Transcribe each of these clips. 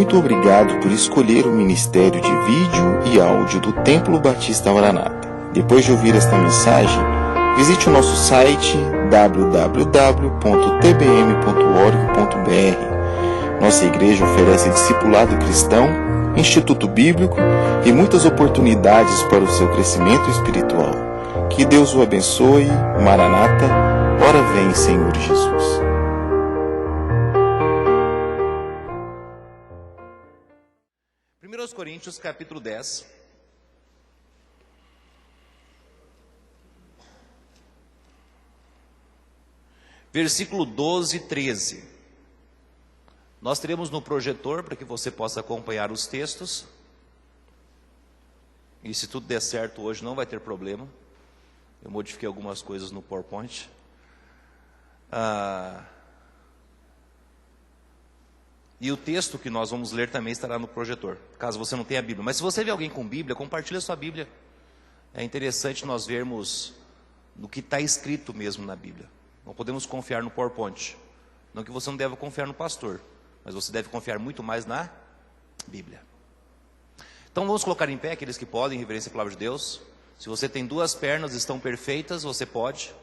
Muito obrigado por escolher o Ministério de Vídeo e Áudio do Templo Batista Maranata. Depois de ouvir esta mensagem, visite o nosso site www.tbm.org.br. Nossa igreja oferece discipulado cristão, instituto bíblico e muitas oportunidades para o seu crescimento espiritual. Que Deus o abençoe. Maranata, ora vem, Senhor Jesus. Coríntios capítulo 10. Versículo 12 e 13. Nós teremos no projetor para que você possa acompanhar os textos. E se tudo der certo hoje não vai ter problema. Eu modifiquei algumas coisas no PowerPoint. E o texto que nós vamos ler também estará no projetor, caso você não tenha a Bíblia. Mas se você vê alguém com Bíblia, compartilhe a sua Bíblia. É interessante nós vermos no que está escrito mesmo na Bíblia. Não podemos confiar no PowerPoint. Não que você não deva confiar no pastor, mas você deve confiar muito mais na Bíblia. Então vamos colocar em pé aqueles que podem, em reverência à palavra de Deus. Se você tem duas pernas, estão perfeitas, você pode.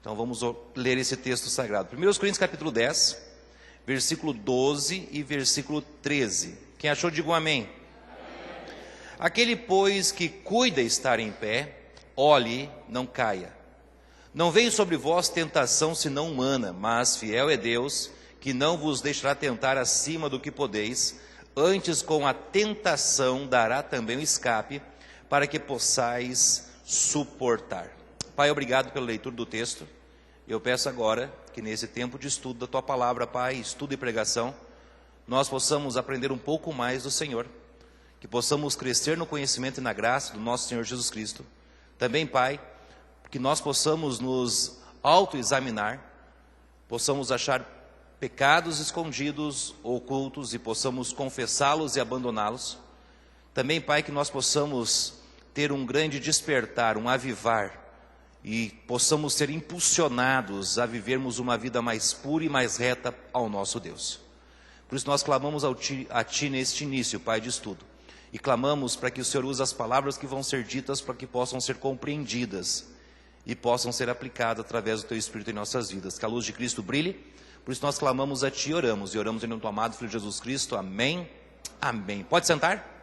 Então vamos ler esse texto sagrado. 1 Coríntios capítulo 10. Versículo 12 e versículo 13. Quem achou, diga um amém. Amém. Aquele, pois, que cuida estar em pé, olhe, não caia. Não veio sobre vós tentação senão humana, mas fiel é Deus, que não vos deixará tentar acima do que podeis, antes com a tentação dará também o escape, para que possais suportar. Pai, obrigado pela leitura do texto. Eu peço agora que nesse tempo de estudo da Tua Palavra, Pai, estudo e pregação, nós possamos aprender um pouco mais do Senhor, que possamos crescer no conhecimento e na graça do nosso Senhor Jesus Cristo. Também, Pai, que nós possamos nos autoexaminar, possamos achar pecados escondidos, ocultos, e possamos confessá-los e abandoná-los. Também, Pai, que nós possamos ter um grande despertar, um avivar, e possamos ser impulsionados a vivermos uma vida mais pura e mais reta ao nosso Deus. Por isso nós clamamos a Ti neste início, Pai, de estudo. E clamamos para que o Senhor use as palavras que vão ser ditas para que possam ser compreendidas e possam ser aplicadas através do Teu Espírito em nossas vidas. Que a luz de Cristo brilhe. Por isso nós clamamos a Ti e oramos. E oramos em nome do amado Filho Jesus Cristo. Amém. Amém. Pode sentar?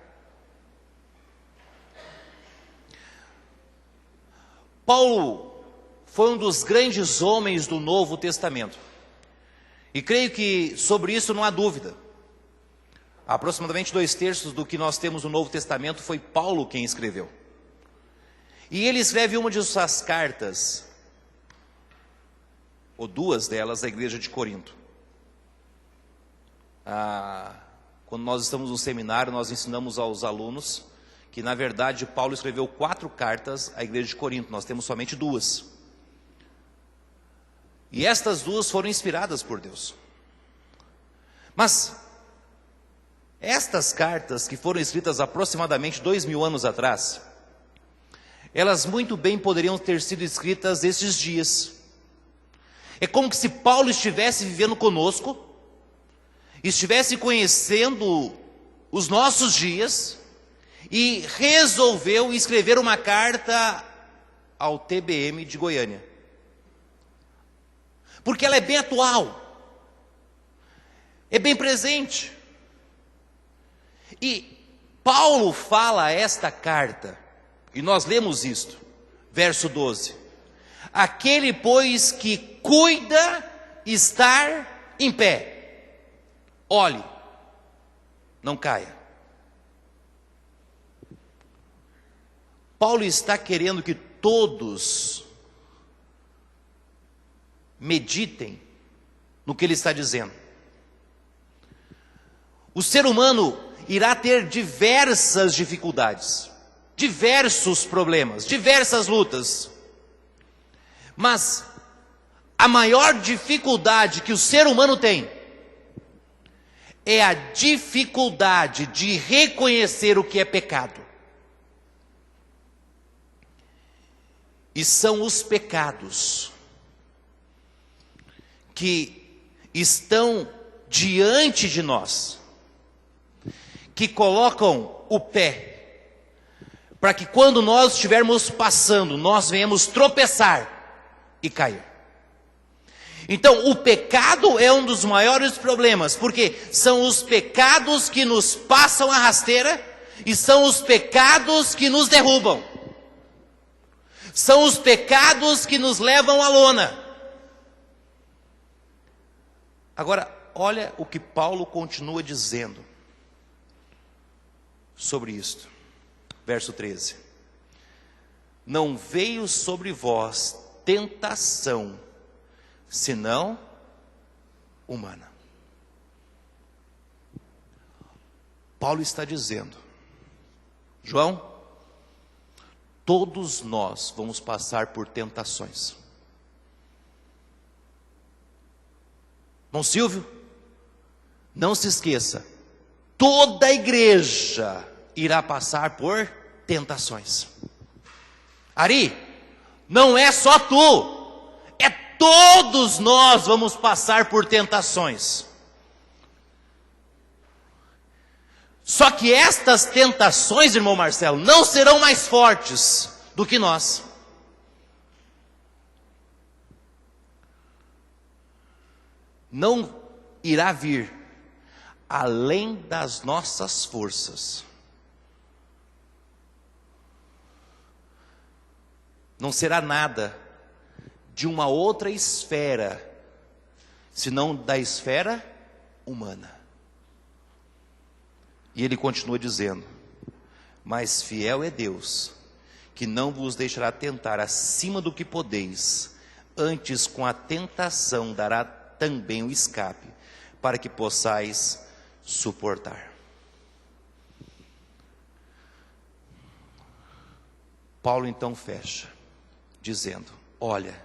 Paulo foi um dos grandes homens do Novo Testamento. E creio que sobre isso não há dúvida. Aproximadamente 2/3 do que nós temos no Novo Testamento foi Paulo quem escreveu. E ele escreve uma de suas cartas, ou duas delas, à igreja de Corinto. Quando nós estamos no seminário, nós ensinamos aos alunos que na verdade Paulo escreveu 4 cartas à igreja de Corinto, nós temos somente 2. E estas 2 foram inspiradas por Deus. Mas estas cartas, que foram escritas aproximadamente 2000 anos atrás, elas muito bem poderiam ter sido escritas esses dias. É como que se Paulo estivesse vivendo conosco, estivesse conhecendo os nossos dias, e resolveu escrever uma carta ao TBM de Goiânia. Porque ela é bem atual, é bem presente. E Paulo fala esta carta, e nós lemos isto, verso 12. Aquele, pois, que cuida estar em pé, olhe, não caia. Paulo está querendo que todos meditem no que ele está dizendo. O ser humano irá ter diversas dificuldades, diversos problemas, diversas lutas. Mas a maior dificuldade que o ser humano tem é a dificuldade de reconhecer o que é pecado. E são os pecados que estão diante de nós, que colocam o pé, para que quando nós estivermos passando, nós venhamos tropeçar e cair. Então, o pecado é um dos maiores problemas, porque são os pecados que nos passam a rasteira e são os pecados que nos derrubam. São os pecados que nos levam à lona. Agora, olha o que Paulo continua dizendo sobre isto. Verso 13. Não veio sobre vós tentação, senão humana. Paulo está dizendo, João, todos nós vamos passar por tentações. Irmão Silvio, não se esqueça, toda a igreja irá passar por tentações. Ari, não é só tu, é todos nós vamos passar por tentações. Só que estas tentações, irmão Marcelo, não serão mais fortes do que nós. Não irá vir além das nossas forças. Não será nada de uma outra esfera, senão da esfera humana. E ele continua dizendo, mas fiel é Deus, que não vos deixará tentar acima do que podeis, antes com a tentação dará também o escape, para que possais suportar. Paulo então fecha, dizendo, olha,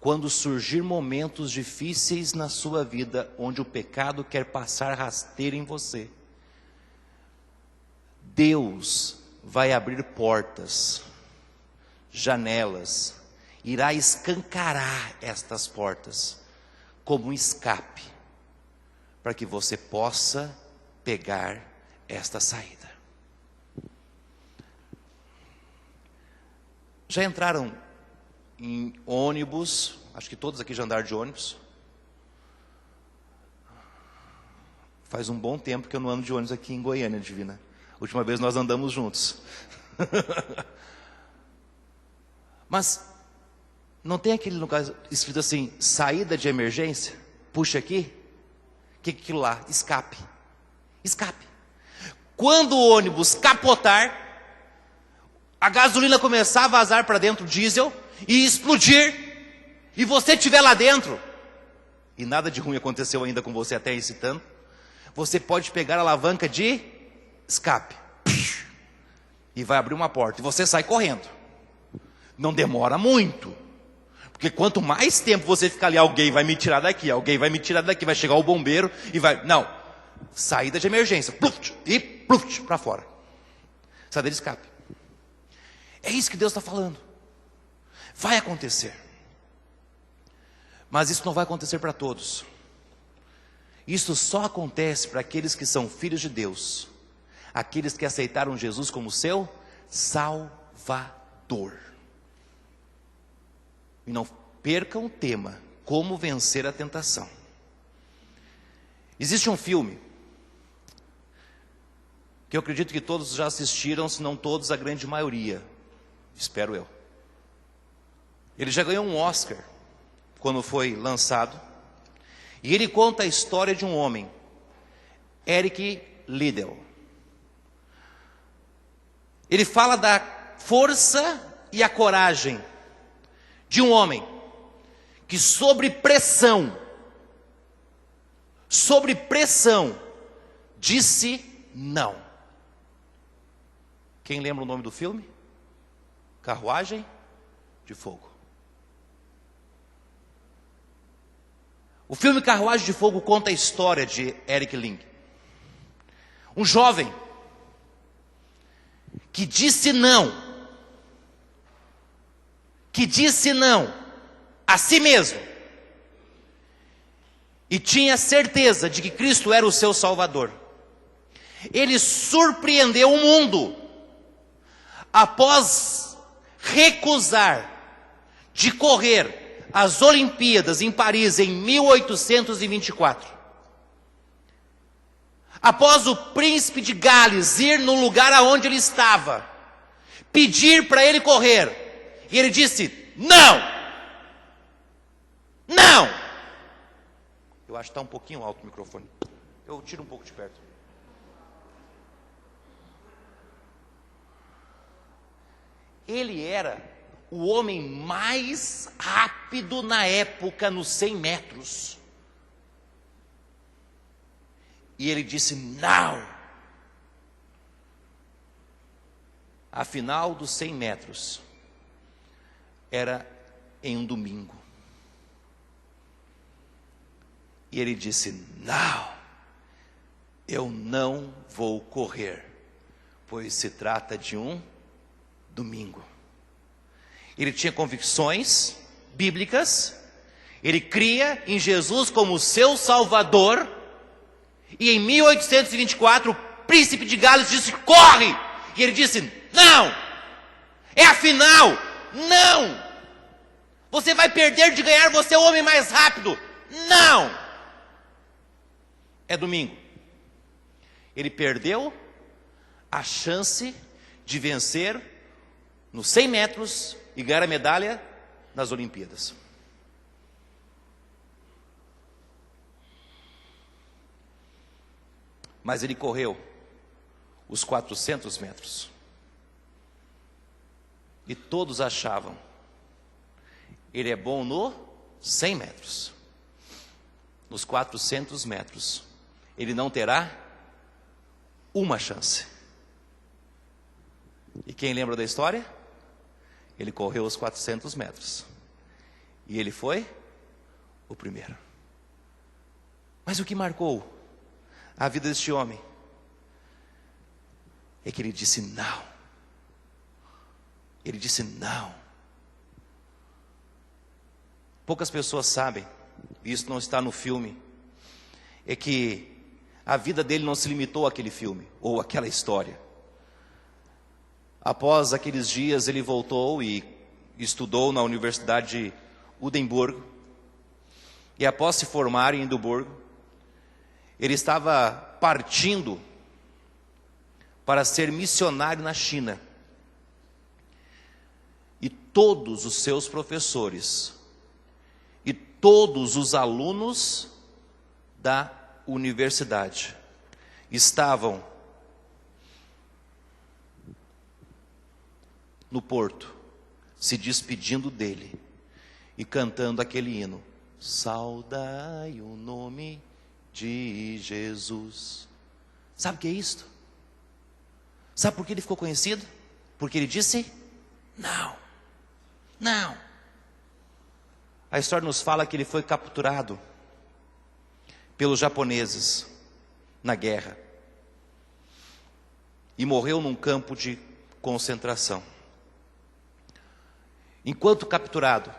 quando surgir momentos difíceis na sua vida, onde o pecado quer passar rasteiro em você, Deus vai abrir portas, janelas, irá escancarar estas portas, como um escape, para que você possa pegar esta saída. Já entraram em ônibus? Acho que todos aqui já andaram de ônibus. Faz um bom tempo que eu não ando de ônibus aqui em Goiânia, Divina. A última vez nós andamos juntos. Mas não tem aquele lugar escrito assim, saída de emergência? Puxa aqui. O que é aquilo lá? Escape. Escape. Quando o ônibus capotar, a gasolina começar a vazar para dentro, diesel, e explodir, e você estiver lá dentro, e nada de ruim aconteceu ainda com você até esse tanto, você pode pegar a alavanca de escape, e vai abrir uma porta, e você sai correndo. Não demora muito, porque quanto mais tempo você ficar ali, alguém vai me tirar daqui, alguém vai me tirar daqui, vai chegar o bombeiro, e vai, não, saída de emergência, e para fora, saída de escape. É isso que Deus está falando. Vai acontecer. Mas isso não vai acontecer para todos. Isso só acontece para aqueles que são filhos de Deus. Aqueles que aceitaram Jesus como seu Salvador. E não percam o tema, como vencer a tentação. Existe um filme que eu acredito que todos já assistiram, se não todos, a grande maioria. Espero eu. Ele já ganhou um Oscar quando foi lançado. E ele conta a história de um homem, Eric Liddell. Ele fala da força e a coragem de um homem que sob pressão, disse não. Quem lembra o nome do filme? Carruagem de Fogo. O filme Carruagem de Fogo conta a história de Eric Liddell. Um jovem que disse não a si mesmo. E tinha certeza de que Cristo era o seu Salvador. Ele surpreendeu o mundo. Após recusar de correr as Olimpíadas em Paris em 1824, após o príncipe de Gales ir no lugar aonde ele estava, pedir para ele correr, e ele disse: não! Não! Eu acho que está um pouquinho alto o microfone. Eu tiro um pouco de perto. Ele era o homem mais rápido na época nos 100 metros. E ele disse: não. A final dos 100 metros era em um domingo. E ele disse: não, eu não vou correr, pois se trata de um domingo. Ele tinha convicções bíblicas, ele cria em Jesus como seu Salvador, e em 1824 o príncipe de Gales disse: corre! E ele disse: não, é a final, não, você vai perder de ganhar, você é o homem mais rápido, não, é domingo. Ele perdeu a chance de vencer nos 100 metros e ganhar a medalha nas Olimpíadas. Mas ele correu os 400 metros. E todos achavam: ele é bom no 100 metros. Nos 400 metros, ele não terá uma chance. E quem lembra da história? Ele correu os 400 metros. E ele foi o primeiro. Mas o que marcou a vida deste homem é que ele disse não. Ele disse não. Poucas pessoas sabem, isso não está no filme, é que a vida dele não se limitou àquele filme ou àquela história. Após aqueles dias ele voltou e estudou na Universidade de Edimburgo. E após se formar em Edimburgo, ele estava partindo para ser missionário na China. E todos os seus professores e todos os alunos da universidade estavam no porto, se despedindo dele e cantando aquele hino: saudai o nome de Jesus. Sabe o que é isto? Sabe por que ele ficou conhecido? Porque ele disse não, não. A história nos fala que ele foi capturado pelos japoneses na guerra e morreu num campo de concentração. Enquanto capturado,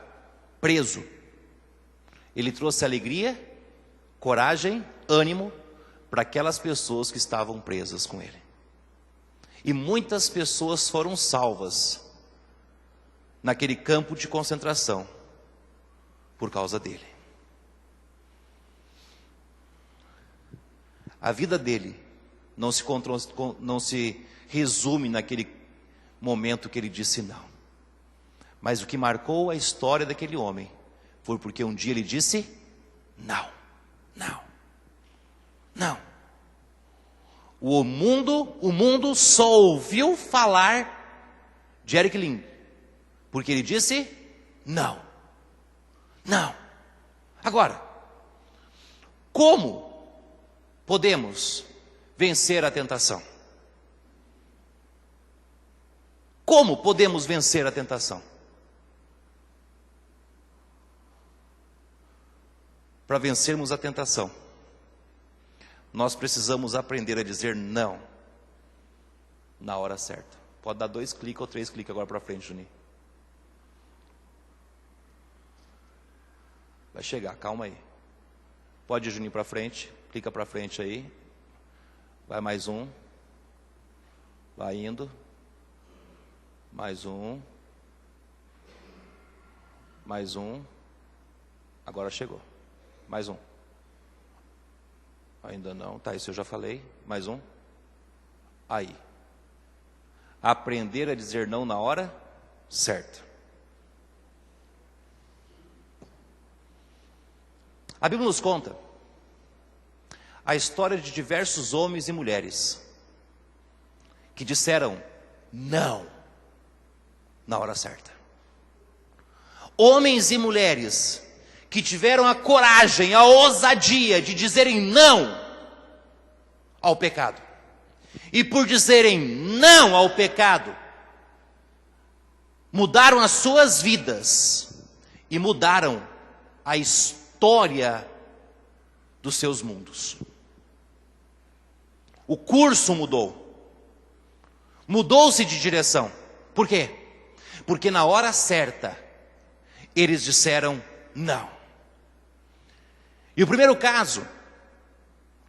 preso, ele trouxe alegria, coragem, ânimo para aquelas pessoas que estavam presas com ele. E muitas pessoas foram salvas naquele campo de concentração por causa dele. A vida dele não se resume naquele momento que ele disse não. Mas o que marcou a história daquele homem foi porque um dia ele disse não, não, não. O mundo só ouviu falar de Eric Lind, porque ele disse não, não. Agora, como podemos vencer a tentação? Como podemos vencer a tentação? Para vencermos a tentação, nós precisamos aprender a dizer não na hora certa. Pode dar 2 cliques ou 3 cliques agora para frente, Juninho. Vai chegar, calma aí. Pode ir, Juninho, para frente. Clica para frente aí. Vai mais um. Vai indo. Mais um. Mais um. Agora chegou. Mais um. Ainda não. Tá, isso eu já falei. Mais um. Aí. Aprender a dizer não na hora certa. A Bíblia nos conta a história de diversos homens e mulheres que disseram não na hora certa. Homens e mulheres que tiveram a coragem, a ousadia de dizerem não ao pecado. E por dizerem não ao pecado, mudaram as suas vidas e mudaram a história dos seus mundos. O curso mudou. Mudou-se de direção. Por quê? Porque na hora certa, eles disseram não. E o primeiro caso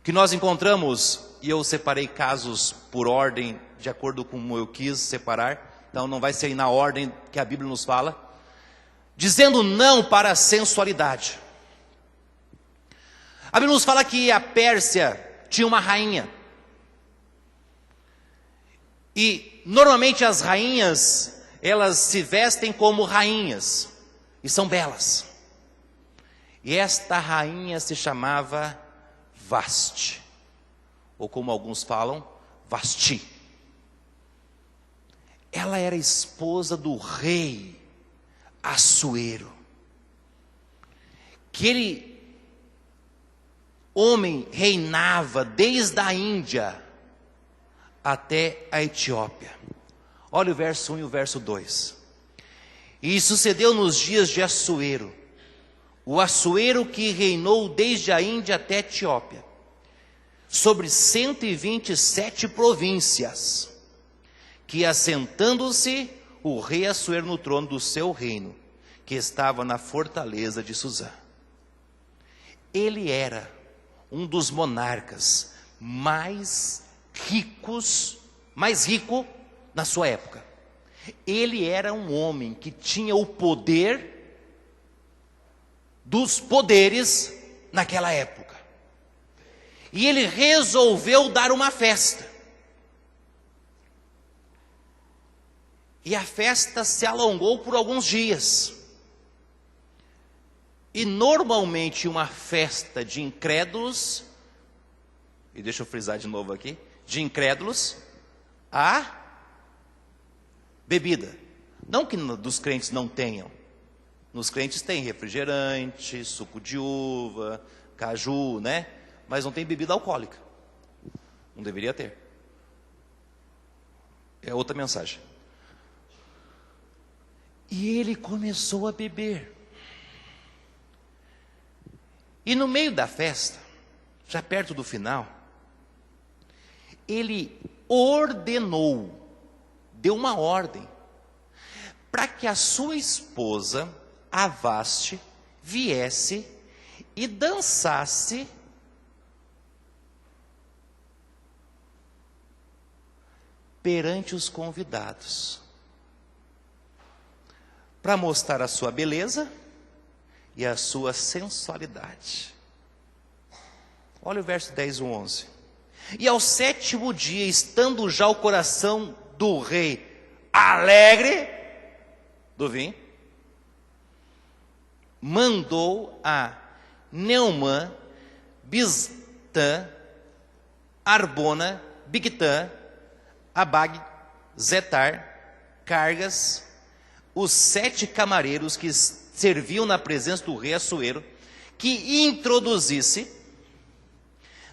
que nós encontramos, e eu separei casos por ordem, de acordo com como eu quis separar, então não vai ser na ordem que a Bíblia nos fala, dizendo não para a sensualidade. A Bíblia nos fala que a Pérsia tinha uma rainha. E normalmente as rainhas, elas se vestem como rainhas e são belas. E esta rainha se chamava Vasti, ou como alguns falam, Vasti. Ela era esposa do rei Assuero. Aquele homem reinava desde a Índia até a Etiópia. Olha o verso 1 e o verso 2. E sucedeu nos dias de Assuero, o Assuero que reinou desde a Índia até a Etiópia, sobre 127 províncias, que assentando-se o rei Assuero no trono do seu reino, que estava na fortaleza de Suzã. Ele era um dos monarcas mais rico na sua época. Ele era um homem que tinha o poder dos poderes naquela época. E ele resolveu dar uma festa. E a festa se alongou por alguns dias. E normalmente uma festa de incrédulos, e deixa eu frisar de novo aqui, de incrédulos, a bebida. Não que dos crentes não tenham. Nos crentes tem refrigerante, suco de uva, caju, né? Mas não tem bebida alcoólica. Não deveria ter. É outra mensagem. E ele começou a beber. E no meio da festa, já perto do final, ele ordenou, deu uma ordem, para que a sua esposa, a Vasti, viesse e dançasse perante os convidados, para mostrar a sua beleza e a sua sensualidade. Olha o verso 10 e 11. E ao 7º dia, estando já o coração do rei alegre do vinho, mandou a Neumã, Biztã, Arbona, Bigtã, Abag, Zetar, Cargas, os 7 camareiros que serviam na presença do rei Assuero, que introduzisse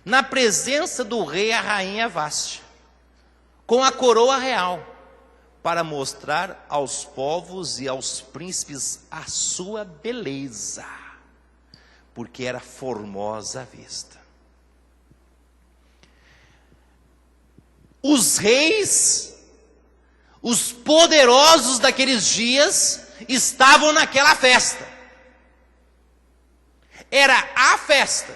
na presença do rei a rainha Vasti, com a coroa real, para mostrar aos povos e aos príncipes a sua beleza, porque era formosa à vista. Os reis, os poderosos daqueles dias, estavam naquela festa. Era a festa.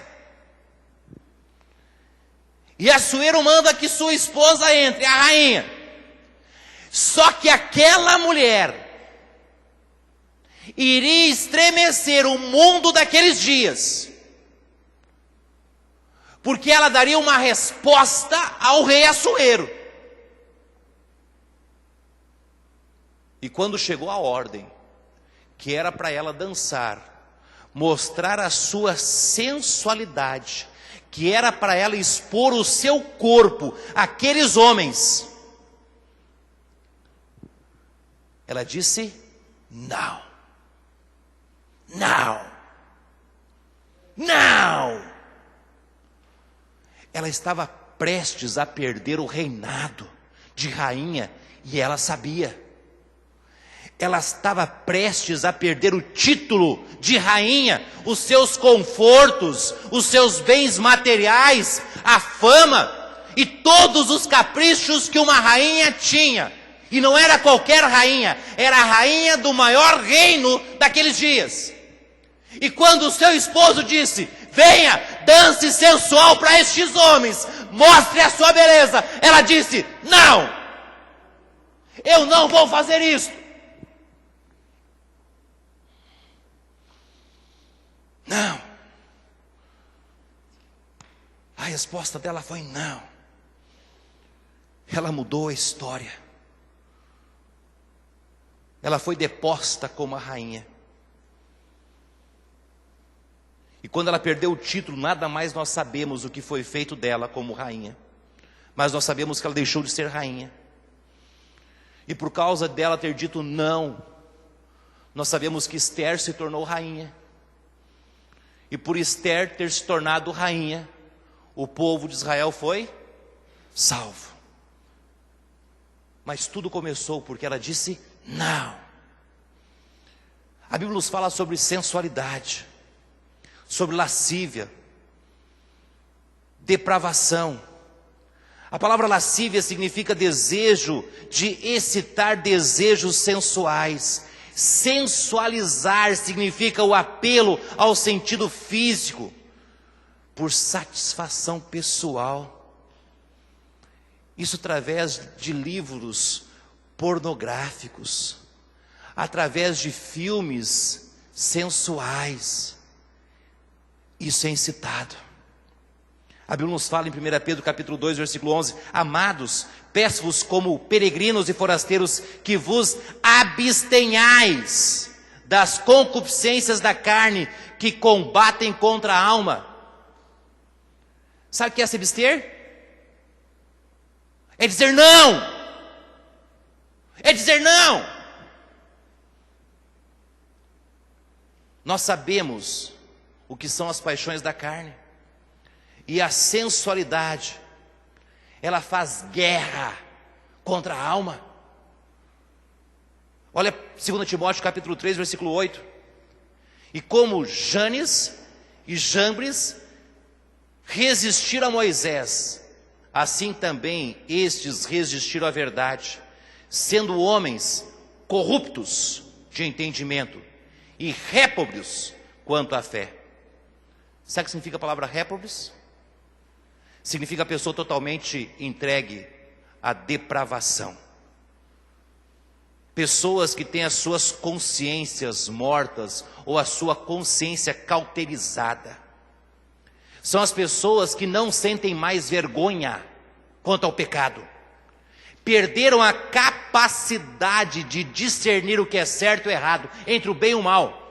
E Assuero manda que sua esposa entre, a rainha. Só que aquela mulher iria estremecer o mundo daqueles dias, porque ela daria uma resposta ao rei Assuero. E quando chegou a ordem, que era para ela dançar, mostrar a sua sensualidade, que era para ela expor o seu corpo àqueles homens, ela disse: não, não, não. Ela estava prestes a perder o reinado de rainha, e ela sabia. Ela estava prestes a perder o título de rainha, os seus confortos, os seus bens materiais, a fama e todos os caprichos que uma rainha tinha. E não era qualquer rainha, era a rainha do maior reino daqueles dias. E quando o seu esposo disse: venha, dance sensual para estes homens, mostre a sua beleza, ela disse: não, eu não vou fazer isso. Não. A resposta dela foi não. Ela mudou a história. Ela foi deposta como a rainha. E quando ela perdeu o título, nada mais nós sabemos o que foi feito dela como rainha. Mas nós sabemos que ela deixou de ser rainha. E por causa dela ter dito não, nós sabemos que Esther se tornou rainha. E por Esther ter se tornado rainha, o povo de Israel foi salvo. Mas tudo começou porque ela disse não. A Bíblia nos fala sobre sensualidade, sobre lascívia, depravação. A palavra lascívia significa desejo de excitar desejos sensuais. Sensualizar significa o apelo ao sentido físico, por satisfação pessoal. Isso através de livros pornográficos, através de filmes sensuais. Isso é incitado. A Bíblia nos fala em 1 Pedro capítulo 2, versículo 11: amados, peço-vos como peregrinos e forasteiros que vos abstenhais das concupiscências da carne que combatem contra a alma. Sabe o que é se abster? É dizer não. É dizer não. Nós sabemos o que são as paixões da carne. E a sensualidade, ela faz guerra contra a alma. Olha 2 Timóteo capítulo 3, versículo 8. E como Janes e Jambres resistiram a Moisés, assim também estes resistiram à verdade, sendo homens corruptos de entendimento e réprobos quanto à fé. Sabe o que significa a palavra réprobos? Significa a pessoa totalmente entregue à depravação. Pessoas que têm as suas consciências mortas ou a sua consciência cauterizada. São as pessoas que não sentem mais vergonha quanto ao pecado. Perderam a capacidade de discernir o que é certo e errado, entre o bem e o mal.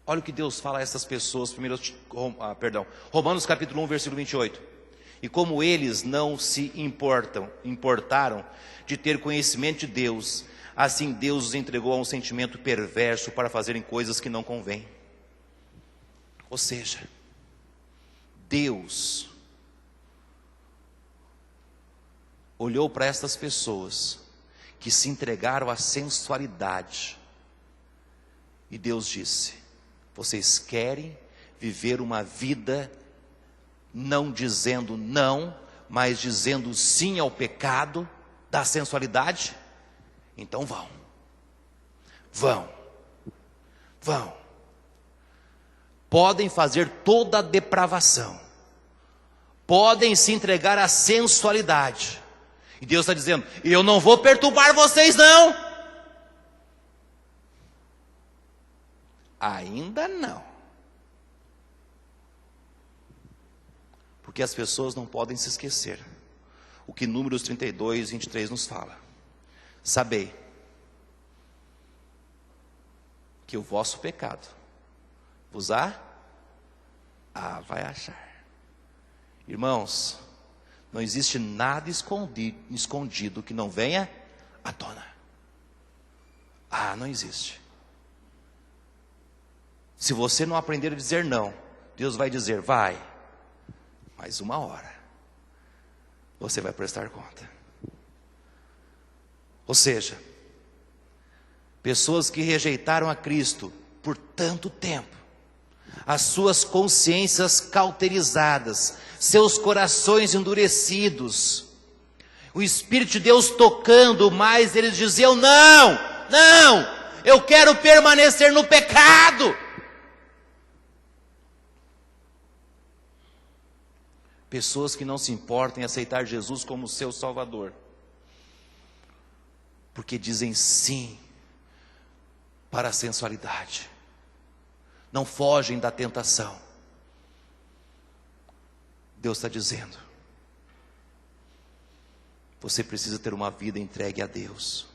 Olha o que Deus fala a essas pessoas, Romanos capítulo 1, versículo 28. E como eles não se importaram de ter conhecimento de Deus, assim Deus os entregou a um sentimento perverso para fazerem coisas que não convêm. Ou seja, Deus olhou para estas pessoas que se entregaram à sensualidade e Deus disse: vocês querem viver uma vida não dizendo não, mas dizendo sim ao pecado da sensualidade? Então vão. podem fazer toda a depravação, podem se entregar à sensualidade. E Deus está dizendo: eu não vou perturbar vocês não. Ainda não. Porque as pessoas não podem se esquecer o que Números 32, 23 nos fala. Sabei que o vosso pecado vos vai achar. Irmãos, não existe nada escondido que não venha à tona. Não existe. Se você não aprender a dizer não, Deus vai dizer: vai, mas uma hora você vai prestar conta. Ou seja, pessoas que rejeitaram a Cristo por tanto tempo, as suas consciências cauterizadas, seus corações endurecidos, o Espírito de Deus tocando, mas eles diziam: não, eu quero permanecer no pecado. Pessoas que não se importam em aceitar Jesus como seu Salvador, porque dizem sim para a sensualidade, não fogem da tentação. Deus está dizendo: você precisa ter uma vida entregue a Deus.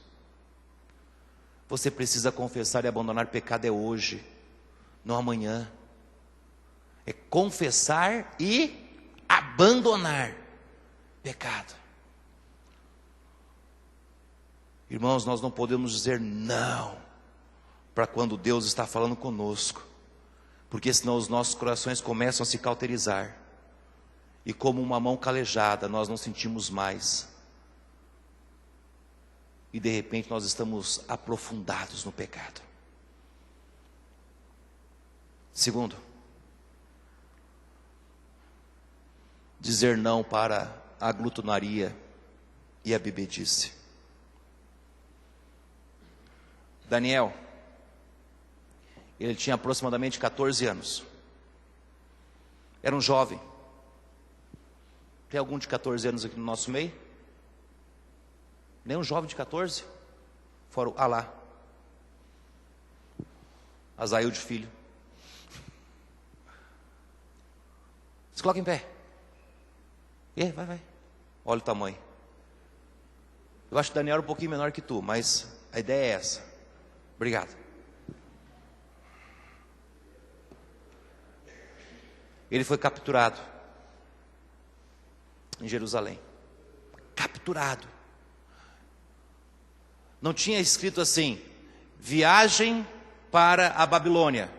Você precisa confessar e abandonar pecado hoje, não amanhã. É confessar e abandonar pecado. Irmãos, nós não podemos dizer não para quando Deus está falando conosco, porque senão os nossos corações começam a se cauterizar, e como uma mão calejada nós não sentimos mais, e de repente nós estamos aprofundados no pecado. Segundo, dizer não para a glutonaria e a bebedice. Daniel, ele tinha aproximadamente 14 anos. Era um jovem. Tem algum de 14 anos aqui no nosso meio? Nenhum jovem de 14? Fora o Alá, Azael de filho. Se coloca em pé. Vai. Olha o tamanho. Eu acho que Daniel era um pouquinho menor que tu, mas a ideia é essa. Obrigado. Ele foi capturado em Jerusalém. Capturado. Não tinha escrito assim: viagem para a Babilônia,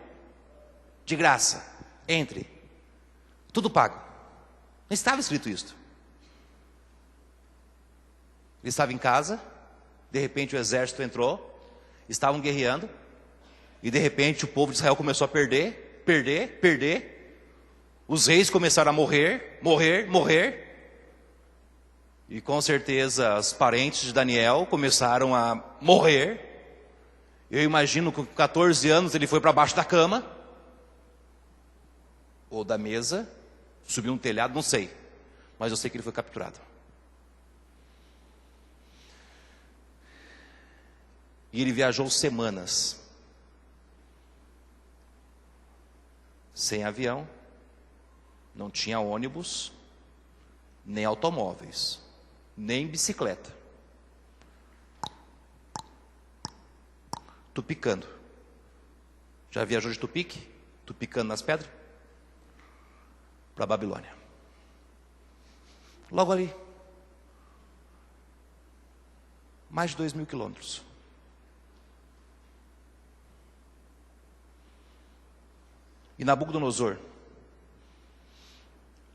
de graça, entre, tudo pago. Não estava escrito isso. Ele estava em casa, de repente o exército entrou, estavam guerreando, e de repente o povo de Israel começou a perder. Os reis começaram a morrer. E com certeza os parentes de Daniel começaram a morrer. Eu imagino que com 14 anos ele foi para baixo da cama, ou da mesa, subiu um telhado, não sei. Mas eu sei que ele foi capturado. E ele viajou semanas. Sem avião, não tinha ônibus, nem automóveis, nem bicicleta. Tupicando. Já viajou de tupique? Tupicando nas pedras? Para a Babilônia. Logo ali. Mais de 2.000 quilômetros. E Nabucodonosor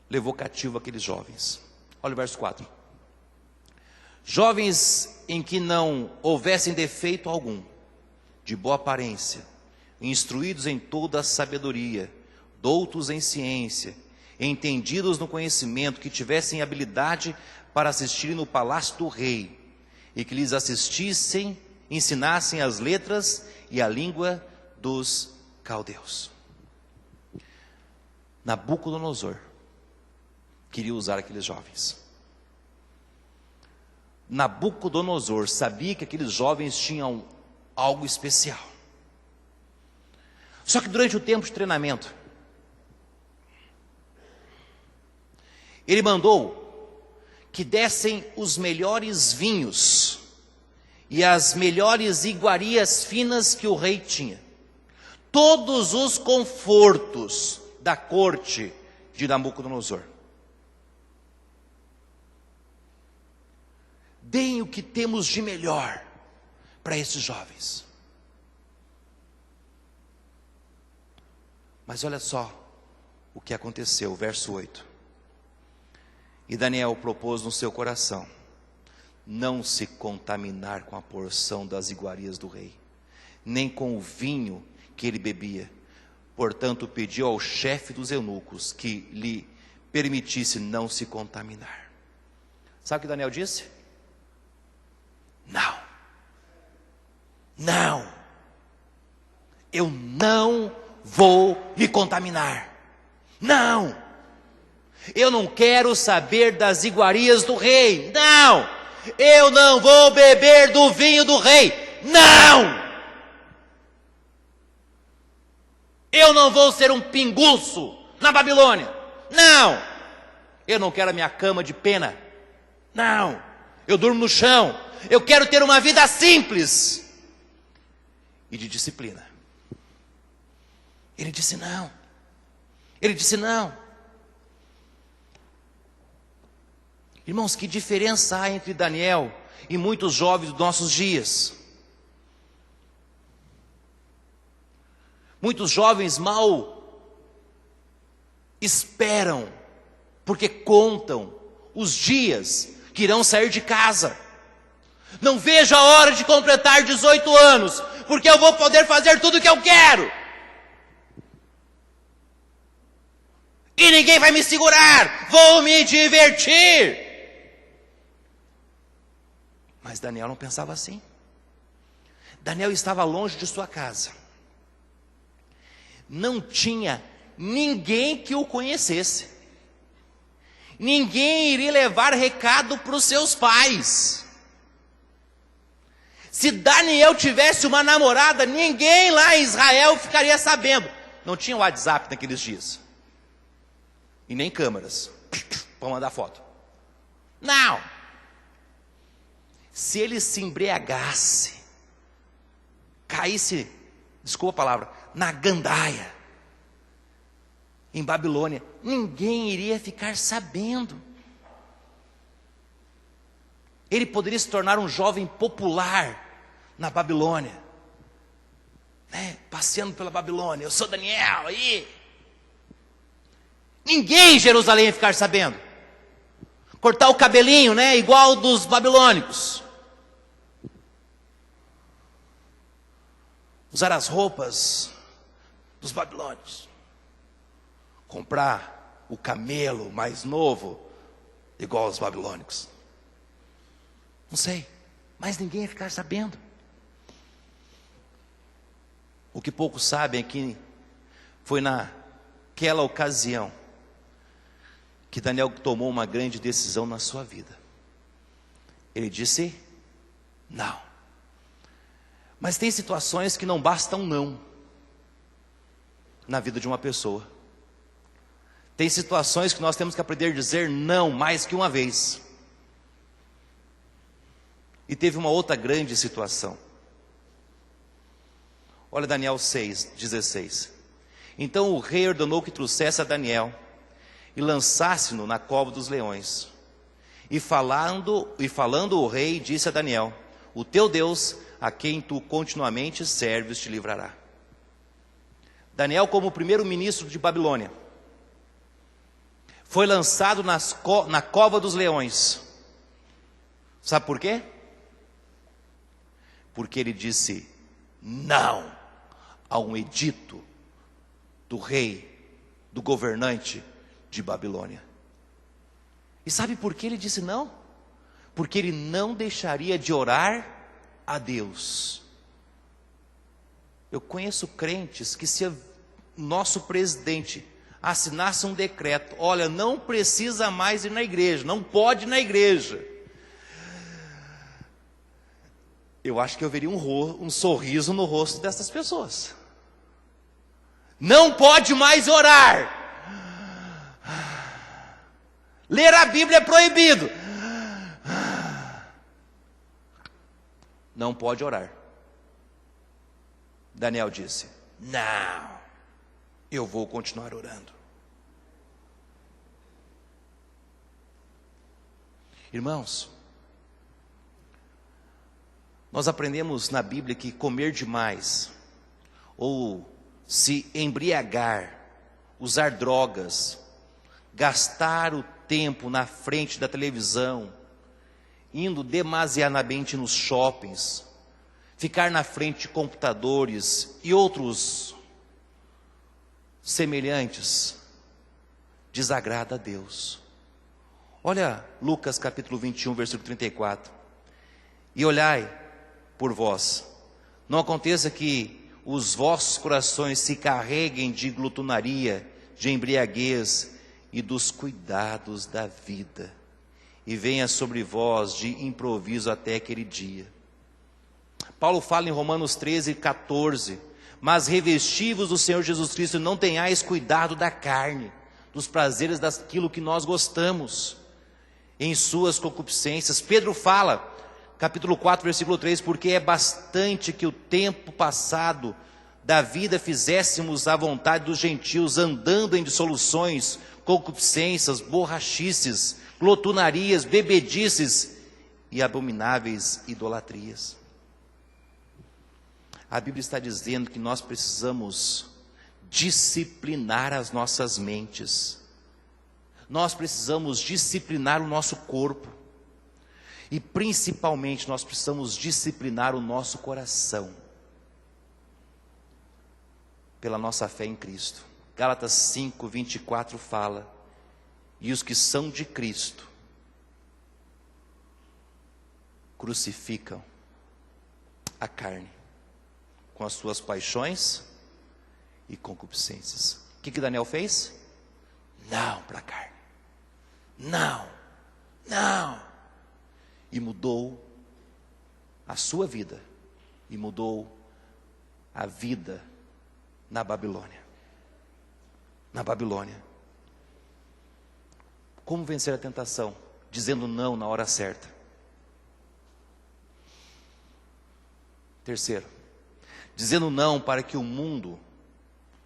levou cativo aqueles jovens. Olha o verso 4. Jovens em que não houvessem defeito algum, de boa aparência, instruídos em toda a sabedoria, doutos em ciência, entendidos no conhecimento, que tivessem habilidade para assistirem no palácio do rei, e que lhes assistissem, ensinassem as letras e a língua dos caldeus. Nabucodonosor queria usar aqueles jovens. Nabucodonosor sabia que aqueles jovens tinham algo especial. Só que durante o tempo de treinamento, ele mandou que dessem os melhores vinhos e as melhores iguarias finas que o rei tinha. Todos os confortos da corte de Nabucodonosor. Deem o que temos de melhor para esses jovens. Mas olha só o que aconteceu, verso 8. E Daniel propôs no seu coração não se contaminar com a porção das iguarias do rei, nem com o vinho que ele bebia. Portanto, pediu ao chefe dos eunucos que lhe permitisse não se contaminar. Sabe o que Daniel disse? Não, eu não vou me contaminar. Não, eu não quero saber das iguarias do rei. Não, eu não vou beber do vinho do rei. Não, eu não vou ser um pinguço na Babilônia. Não, eu não quero a minha cama de pena. Não, eu durmo no chão. Eu quero ter uma vida simples e de disciplina. Ele disse não. Ele disse não. Irmãos, que diferença há entre Daniel e muitos jovens dos nossos dias. Muitos jovens mal esperam, porque contam os dias que irão sair de casa. Não vejo a hora de completar 18 anos, porque eu vou poder fazer tudo o que eu quero. E ninguém vai me segurar, vou me divertir. Mas Daniel não pensava assim. Daniel estava longe de sua casa. Não tinha ninguém que o conhecesse. Ninguém iria levar recado para os seus pais. Se Daniel tivesse uma namorada, ninguém lá em Israel ficaria sabendo. Não tinha WhatsApp naqueles dias. E nem câmeras para mandar foto. Não. Se ele se embriagasse, caísse, desculpa a palavra, na gandaia, em Babilônia, ninguém iria ficar sabendo. Ele poderia se tornar um jovem popular na Babilônia, né? Passeando pela Babilônia. Eu sou Daniel, aí. Ninguém em Jerusalém ia ficar sabendo. Cortar o cabelinho, né? Igual dos babilônicos. Usar as roupas dos babilônios. Comprar o camelo mais novo, igual aos babilônicos. Não sei, mas ninguém ia ficar sabendo. O que poucos sabem é que foi naquela ocasião que Daniel tomou uma grande decisão na sua vida. Ele disse não. Mas tem situações que não basta um não na vida de uma pessoa. Tem situações que nós temos que aprender a dizer não mais que uma vez. E teve uma outra grande situação. Olha Daniel 6:16. Então o rei ordenou que trouxesse a Daniel e lançasse-no na cova dos leões. E falando o rei, disse a Daniel: o teu Deus, a quem tu continuamente serves, te livrará. Daniel, como primeiro-ministro de Babilônia, foi lançado na cova dos leões. Sabe por quê? Porque ele disse não a um edito do rei, do governante de Babilônia. E sabe por que ele disse não? Porque ele não deixaria de orar a Deus. Eu conheço crentes que, se o nosso presidente assinasse um decreto: olha, não precisa mais ir na igreja, não pode ir na igreja, eu acho que eu veria um sorriso no rosto dessas pessoas. Não pode mais orar, ler a Bíblia é proibido, não pode orar. Daniel disse: não, eu vou continuar orando. Irmãos, nós aprendemos na Bíblia que comer demais, ou se embriagar, usar drogas, gastar o tempo na frente da televisão, indo demasiadamente nos shoppings, ficar na frente de computadores e outros semelhantes, desagrada a Deus. Olha Lucas capítulo 21, versículo 34. E olhai por vós, não aconteça que os vossos corações se carreguem de glutonaria, de embriaguez e dos cuidados da vida, e venha sobre vós de improviso até aquele dia. Paulo fala em Romanos 13, 14, mas revesti-vos do Senhor Jesus Cristo, e não tenhais cuidado da carne, dos prazeres daquilo que nós gostamos, em suas concupiscências. Pedro fala, capítulo 4, versículo 3, porque é bastante que o tempo passado da vida fizéssemos a vontade dos gentios, andando em dissoluções, concupiscências, borrachices, glotonarias, bebedices e abomináveis idolatrias. A Bíblia está dizendo que nós precisamos disciplinar as nossas mentes, nós precisamos disciplinar o nosso corpo, e principalmente nós precisamos disciplinar o nosso coração, pela nossa fé em Cristo. Gálatas 5, 24 fala: e os que são de Cristo crucificam a carne com as suas paixões e concupiscências. O que Daniel fez? Não para a carne, não, e mudou a sua vida, e mudou a vida na Babilônia. Como vencer a tentação? Dizendo não na hora certa. Terceiro, dizendo não para que o mundo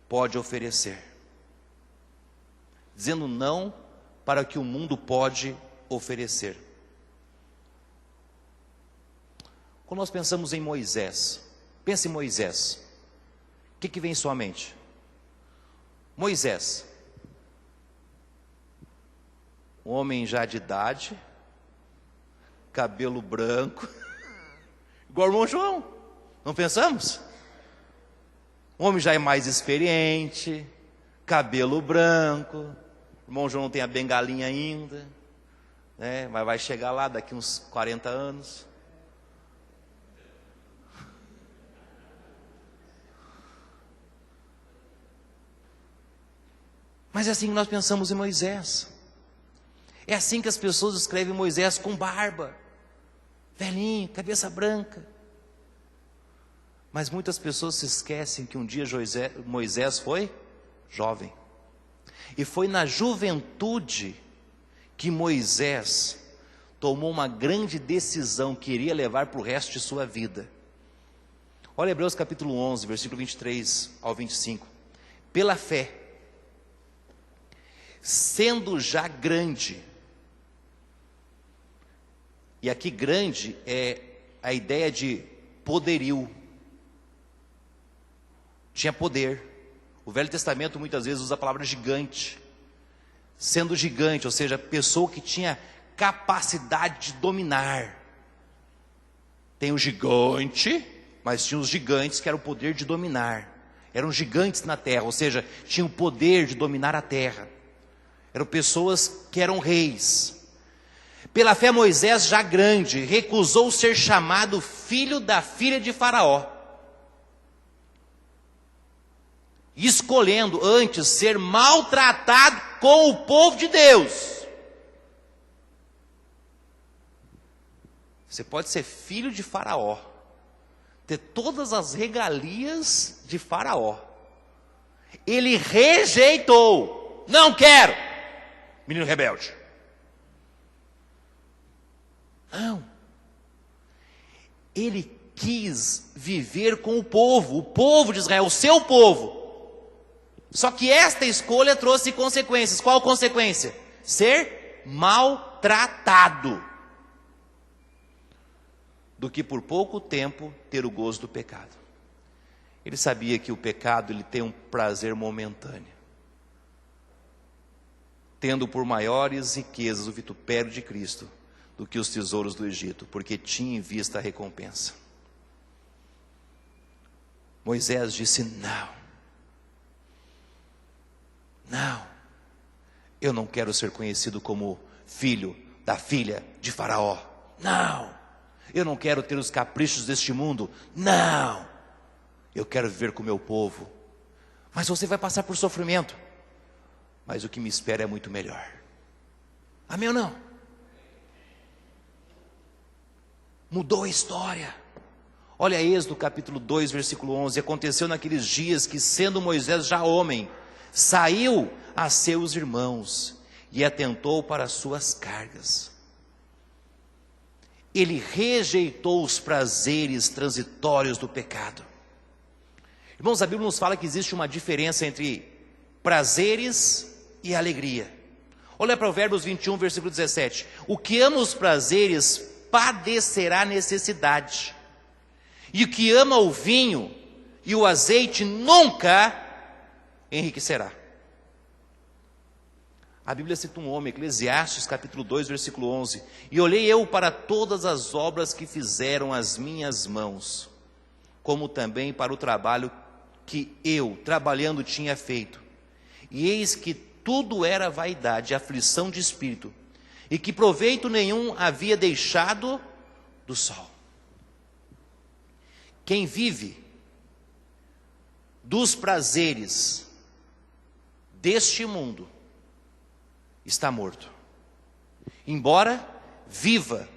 pode oferecer. Dizendo não para que o mundo pode oferecer. Quando nós pensamos em Moisés, pense em Moisés, o que vem em sua mente? Moisés, um homem já de idade, cabelo branco, igual o irmão João, não pensamos? Um homem já é mais experiente, cabelo branco, o irmão João não tem a bengalinha ainda, né? Mas vai chegar lá daqui uns 40 anos. Mas é assim que nós pensamos em Moisés. É assim que as pessoas escrevem Moisés, com barba, velhinho, cabeça branca. Mas muitas pessoas se esquecem que um dia Moisés foi jovem. E foi na juventude que Moisés tomou uma grande decisão que iria levar para o resto de sua vida. Olha Hebreus capítulo 11, versículo 23 ao 25. Pela fé, sendo já grande, e aqui grande é a ideia de poderio, tinha poder. O Velho Testamento muitas vezes usa a palavra gigante, sendo gigante, ou seja, pessoa que tinha capacidade de dominar. Tem o gigante, mas tinha os gigantes que eram o poder de dominar, eram gigantes na terra, ou seja, tinham o poder de dominar a terra. Eram pessoas que eram reis. Pela fé Moisés, já grande, recusou ser chamado filho da filha de Faraó. escolhendo antes ser maltratado com o povo de Deus. Você pode ser filho de Faraó, ter todas as regalias de Faraó. Ele rejeitou. Não quero. Menino rebelde. Não. Ele quis viver com o povo de Israel, o seu povo. Só que esta escolha trouxe consequências. Qual consequência? Ser maltratado. Do que por pouco tempo ter o gozo do pecado. Ele sabia que o pecado ele tem um prazer momentâneo, tendo por maiores riquezas o vitupério de Cristo do que os tesouros do Egito, porque tinha em vista a recompensa. Moisés disse: não, eu não quero ser conhecido como filho da filha de Faraó. Não, eu não quero ter os caprichos deste mundo. Não, eu quero viver com o meu povo. Mas você vai passar por sofrimento, mas o que me espera é muito melhor. Amém ou não? Mudou a história. Olha Êxodo capítulo 2, versículo 11. Aconteceu naqueles dias que, sendo Moisés já homem, saiu a seus irmãos e atentou para as suas cargas. Ele rejeitou os prazeres transitórios do pecado. Irmãos, a Bíblia nos fala que existe uma diferença entre prazeres e alegria. Olha Provérbios 21, versículo 17. O que ama os prazeres padecerá necessidade, e o que ama o vinho e o azeite nunca enriquecerá. A Bíblia cita um homem, Eclesiastes capítulo 2, versículo 11. E olhei eu para todas as obras que fizeram as minhas mãos, como também para o trabalho que eu, trabalhando, tinha feito. E eis que tudo era vaidade, aflição de espírito, e que proveito nenhum havia deixado do sol. Quem vive dos prazeres deste mundo está morto. Embora viva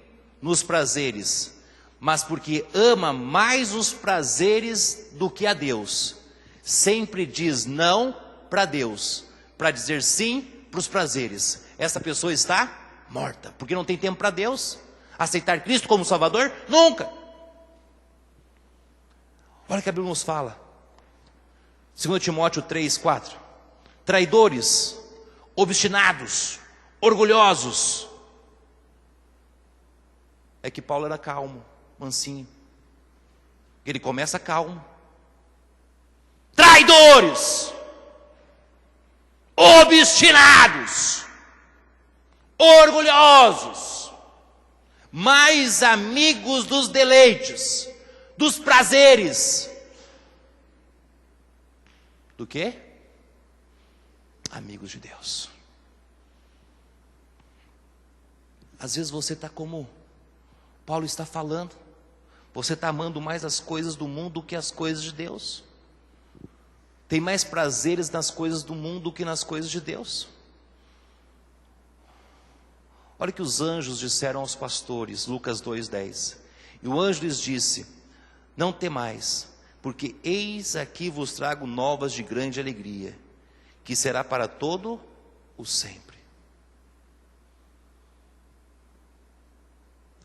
nos prazeres, mas porque ama mais os prazeres do que a Deus, sempre diz não para Deus, para dizer sim para os prazeres. Essa pessoa está morta, porque não tem tempo para Deus. Aceitar Cristo como Salvador? Nunca. Olha o que a Bíblia nos fala. 2 Timóteo 3, 4. Traidores, obstinados, orgulhosos. É que Paulo era calmo, mansinho. Ele começa calmo. Traidores, obstinados, orgulhosos, mais amigos dos deleites, dos prazeres, do que amigos de Deus. Às vezes você está como Paulo está falando, você está amando mais as coisas do mundo do que as coisas de Deus. Tem mais prazeres nas coisas do mundo do que nas coisas de Deus. Olha o que os anjos disseram aos pastores, Lucas 2:10. E o anjo lhes disse: não temais, porque eis aqui vos trago novas de grande alegria, que será para todo o sempre.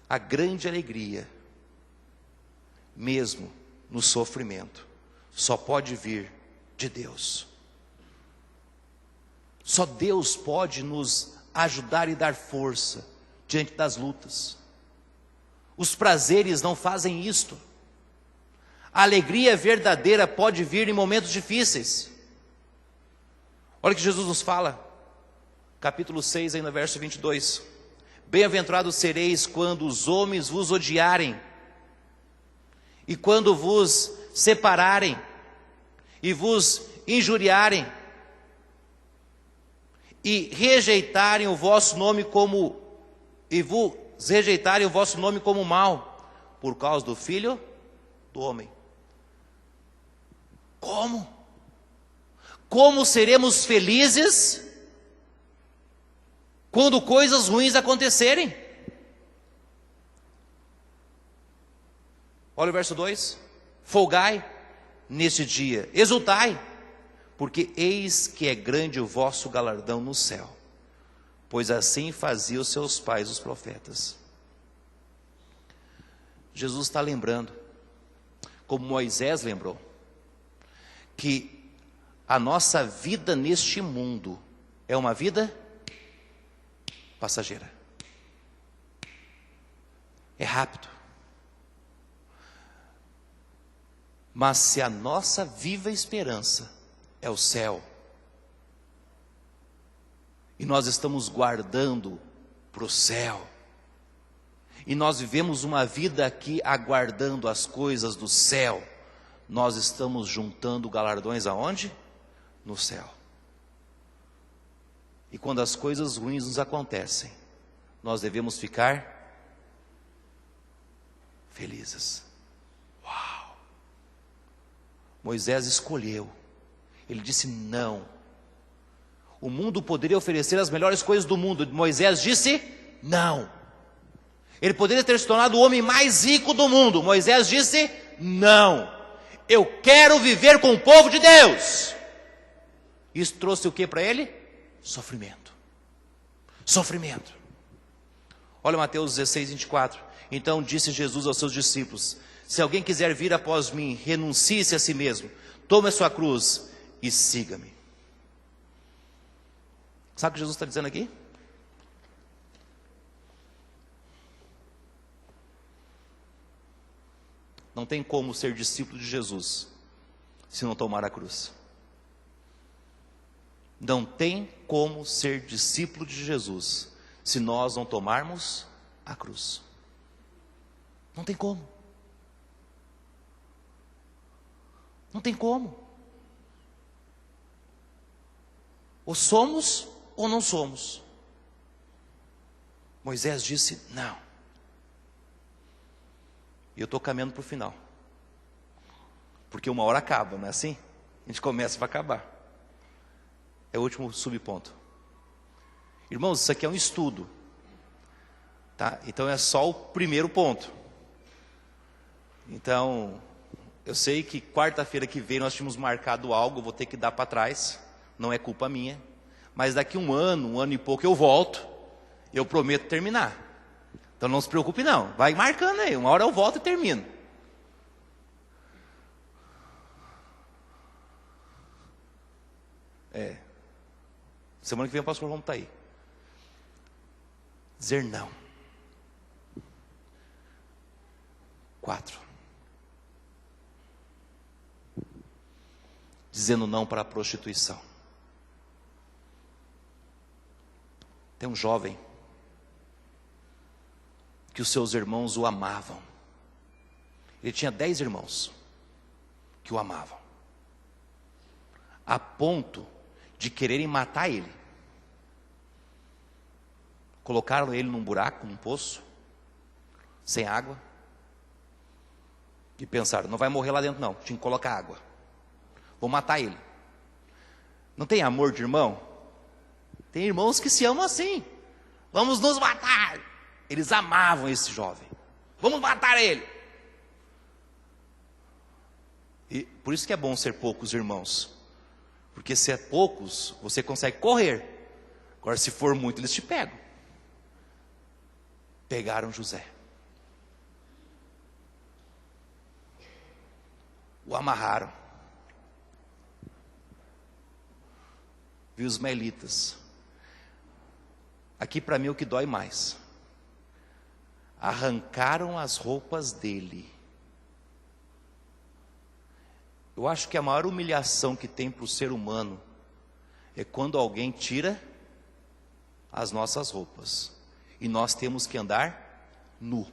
A grande alegria, mesmo no sofrimento, só pode vir de Deus. Só Deus pode nos ajudar e dar força diante das lutas. Os prazeres não fazem isto. A alegria verdadeira pode vir em momentos difíceis. Olha o que Jesus nos fala, capítulo 6, aí no verso 22. Bem-aventurados sereis quando os homens vos odiarem, e quando vos separarem, e vos injuriarem, e rejeitarem o vosso nome como mal, por causa do Filho do Homem. Como? como seremos felizes quando coisas ruins acontecerem. Olha o verso 2: folgai neste dia, exultai, porque eis que é grande o vosso galardão no céu, pois assim faziam seus pais os profetas. Jesus está lembrando, como Moisés lembrou, que a nossa vida neste mundo é uma vida passageira. É rápido. Mas se a nossa viva esperança é o céu, e nós estamos guardando para o céu, e nós vivemos uma vida aqui aguardando as coisas do céu, nós estamos juntando galardões aonde? No céu. E quando as coisas ruins nos acontecem, nós devemos ficar felizes. Uau! Moisés escolheu. Ele disse não. O mundo poderia oferecer as melhores coisas do mundo. Moisés disse não. Ele poderia ter se tornado o homem mais rico do mundo. Moisés disse não. Eu quero viver com o povo de Deus. Isso trouxe o que para ele? Sofrimento. Sofrimento. Olha Mateus 16, 24. Então disse Jesus aos seus discípulos: se alguém quiser vir após mim, renuncie-se a si mesmo, tome a sua cruz e siga-me. Sabe o que Jesus está dizendo aqui? Não tem como ser discípulo de Jesus se não tomar a cruz. Não tem como ser discípulo de Jesus se nós não tomarmos a cruz. Não tem como. Não tem como. Ou somos ou não somos. Moisés disse não. E eu estou caminhando para o final. Porque uma hora acaba, não é assim? A gente começa para acabar. É o último subponto. Irmãos, isso aqui é um estudo. Tá? Então é só o primeiro ponto. Então, eu sei que quarta-feira que vem nós tínhamos marcado algo, eu vou ter que dar para trás. Não é culpa minha. Mas daqui um ano e pouco eu volto. Eu prometo terminar. Então não se preocupe não. Vai marcando aí. Uma hora eu volto e termino. Semana que vem o pastor vamos estar aí. Dizer não. 4. Dizendo não para a prostituição. Tem um jovem que os seus irmãos o amavam. Ele tinha 10 irmãos que o amavam, a ponto de quererem matar ele. Colocaram ele num buraco, num poço, sem água, e pensaram, não vai morrer lá dentro não, tinha que colocar água. Vou matar ele. Não tem amor de irmão? Tem irmãos que se amam assim. Vamos nos matar. Eles amavam esse jovem. Vamos matar ele. E por isso que é bom ser poucos irmãos. Porque se é poucos, você consegue correr. Agora se for muito, eles te pegam. Pegaram José. O amarraram. Viu os ismaelitas. Aqui para mim é o que dói mais. Arrancaram as roupas dele. Eu acho que a maior humilhação que tem para o ser humano é quando alguém tira as nossas roupas. E nós temos que andar nu.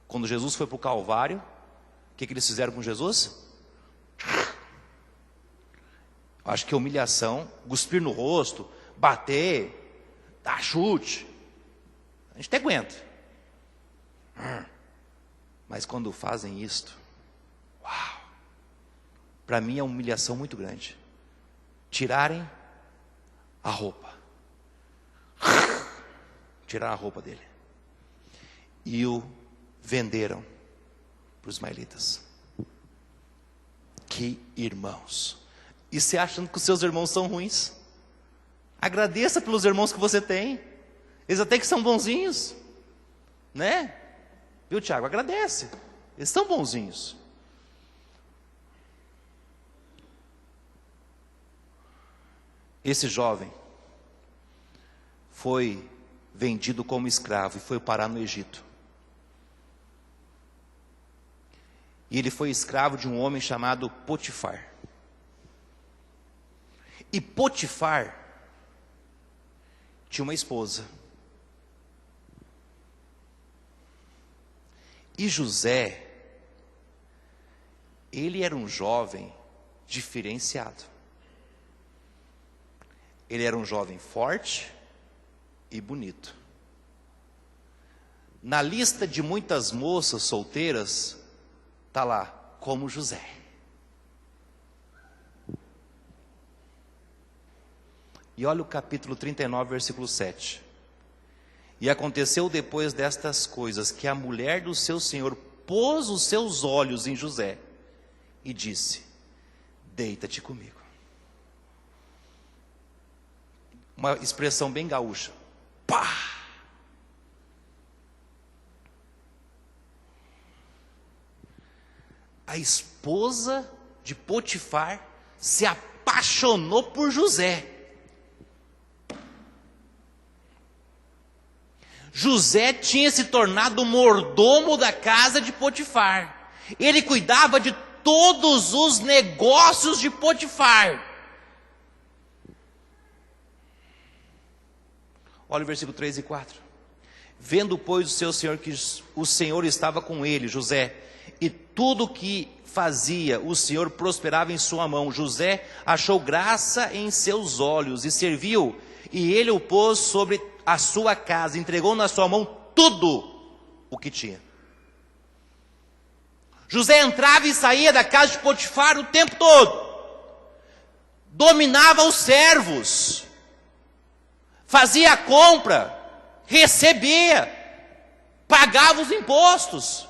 Quando Jesus foi para o Calvário, o que eles fizeram com Jesus? Eu acho que a humilhação, cuspir no rosto, bater, dar chute, a gente até aguenta. Mas quando fazem isto, uau! Para mim é uma humilhação muito grande. tirarem a roupa. Tiraram a roupa dele. E o venderam para os ismaelitas. Que irmãos. E você achando que os seus irmãos são ruins? Agradeça pelos irmãos que você tem. Eles até que são bonzinhos. Né? Viu, Tiago? Agradece. Eles são bonzinhos. Esse jovem foi vendido como escravo e foi parar no Egito. E ele foi escravo de um homem chamado Potifar. E Potifar tinha uma esposa. E José, ele era um jovem diferenciado. Ele era um jovem forte e bonito. Na lista de muitas moças solteiras, está lá, como José. E olha o capítulo 39, versículo 7. E aconteceu depois destas coisas, que a mulher do seu senhor pôs os seus olhos em José, e disse: deita-te comigo. Uma expressão bem gaúcha. Pá! A esposa de Potifar se apaixonou por José. José tinha se tornado mordomo da casa de Potifar. Ele cuidava de todos os negócios de Potifar. Olha o versículo 3 e 4. Vendo, pois, o seu senhor que o Senhor estava com ele, José, e tudo que fazia, o Senhor prosperava em sua mão. José achou graça em seus olhos e serviu, e ele o pôs sobre a sua casa, entregou na sua mão tudo o que tinha. José entrava e saía da casa de Potifar o tempo todo, dominava os servos, fazia a compra, recebia, pagava os impostos,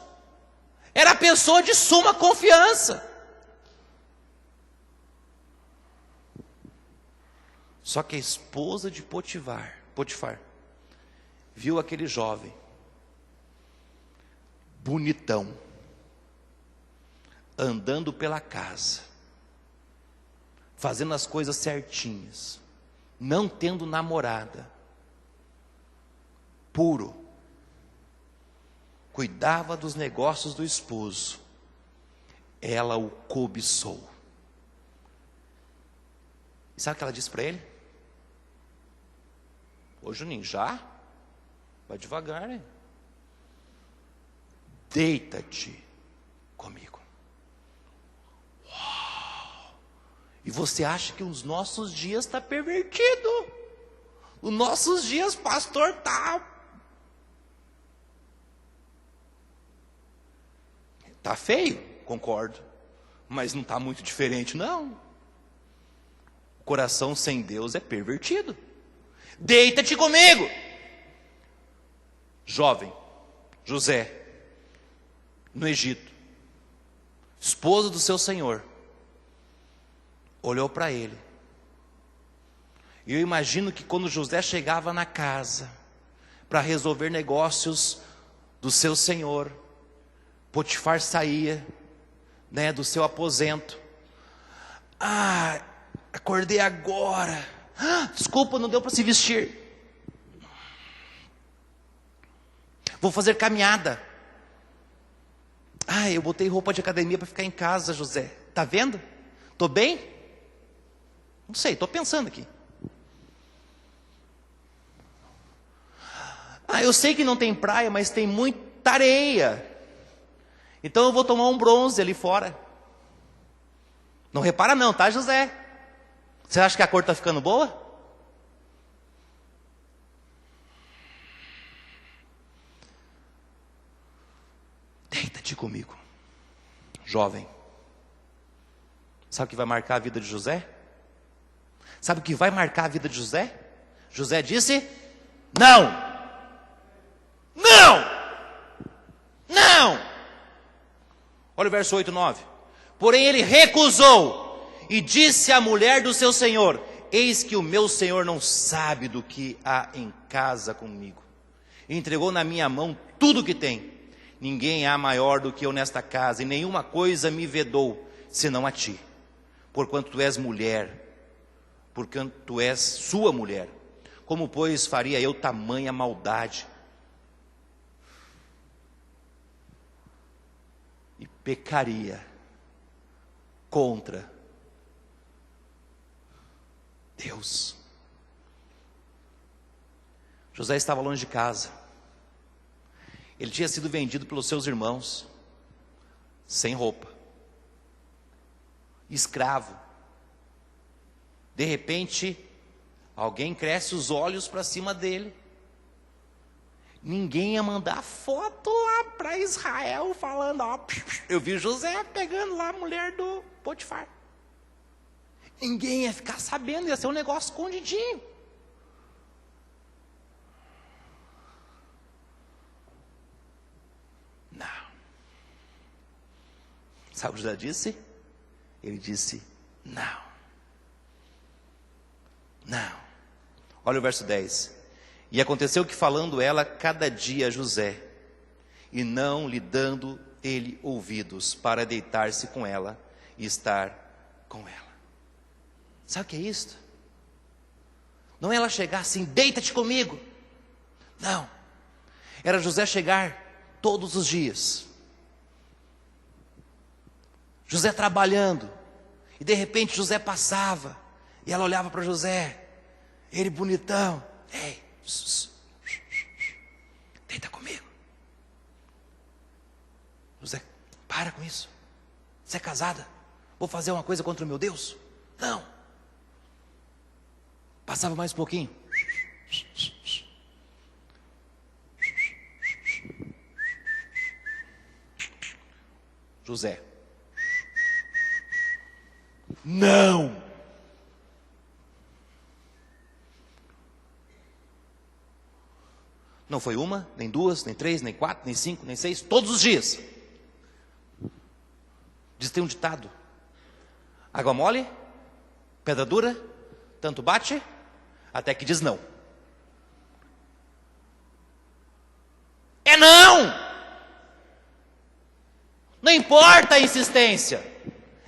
era pessoa de suma confiança. Só que a esposa de Potifar viu aquele jovem, bonitão, andando pela casa, fazendo as coisas certinhas, não tendo namorada, puro, cuidava dos negócios do esposo, ela o cobiçou. E sabe o que ela disse para ele? Ô Juninho, já? Vai devagar, hein? Deita-te comigo. Uau! E você acha que os nossos dias está pervertido? Os nossos dias, pastor, tá feio, concordo, mas não está muito diferente, não. O coração sem Deus é pervertido. Deita-te comigo. Jovem, José, no Egito, esposa do seu senhor, olhou para ele. E eu imagino que quando José chegava na casa para resolver negócios do seu senhor, Potifar saía, né, do seu aposento. Acordei agora. Desculpa, não deu para se vestir. Vou fazer caminhada. Eu botei roupa de academia para ficar em casa, José. Tá vendo? Tô bem? Não sei, tô pensando aqui. Eu sei que não tem praia, mas tem muita areia. Então eu vou tomar um bronze ali fora. Não repara não, tá, José? Você acha que a cor está ficando boa? Deita-te comigo. Jovem. Sabe o que vai marcar a vida de José? Sabe o que vai marcar a vida de José? José disse: não, não, não. Olha o verso 8 e 9. Porém ele recusou e disse à mulher do seu senhor: eis que o meu senhor não sabe do que há em casa comigo. E entregou na minha mão tudo o que tem. Ninguém há maior do que eu nesta casa, e nenhuma coisa me vedou, senão a ti. Porquanto tu és mulher, porquanto tu és sua mulher. Como, pois, faria eu tamanha maldade? E pecaria contra Deus. José estava longe de casa. Ele tinha sido vendido pelos seus irmãos, sem roupa, escravo. De repente, alguém cresce os olhos para cima dele. Ninguém ia mandar foto lá para Israel falando: ó, eu vi José pegando lá a mulher do Potifar. Ninguém ia ficar sabendo, ia ser um negócio escondidinho. Não. Sabe o que José disse? Ele disse: não. Não. Olha o verso 10. E aconteceu que falando ela cada dia a José, e não lhe dando ele ouvidos, para deitar-se com ela e estar com ela. Sabe o que é isto? Não é ela chegar assim: deita-te comigo. Não. Era José chegar todos os dias. José trabalhando. E de repente José passava. E ela olhava para José. Ele bonitão. Ei, deita comigo. José: para com isso. Você é casada? Vou fazer uma coisa contra o meu Deus? Não. Passava mais um pouquinho. José: não. Não foi uma, nem duas, nem três, nem quatro, nem cinco, nem seis, todos os dias. Diz, tem um ditado: água mole, pedra dura, tanto bate, até que diz não. É não! Não importa a insistência.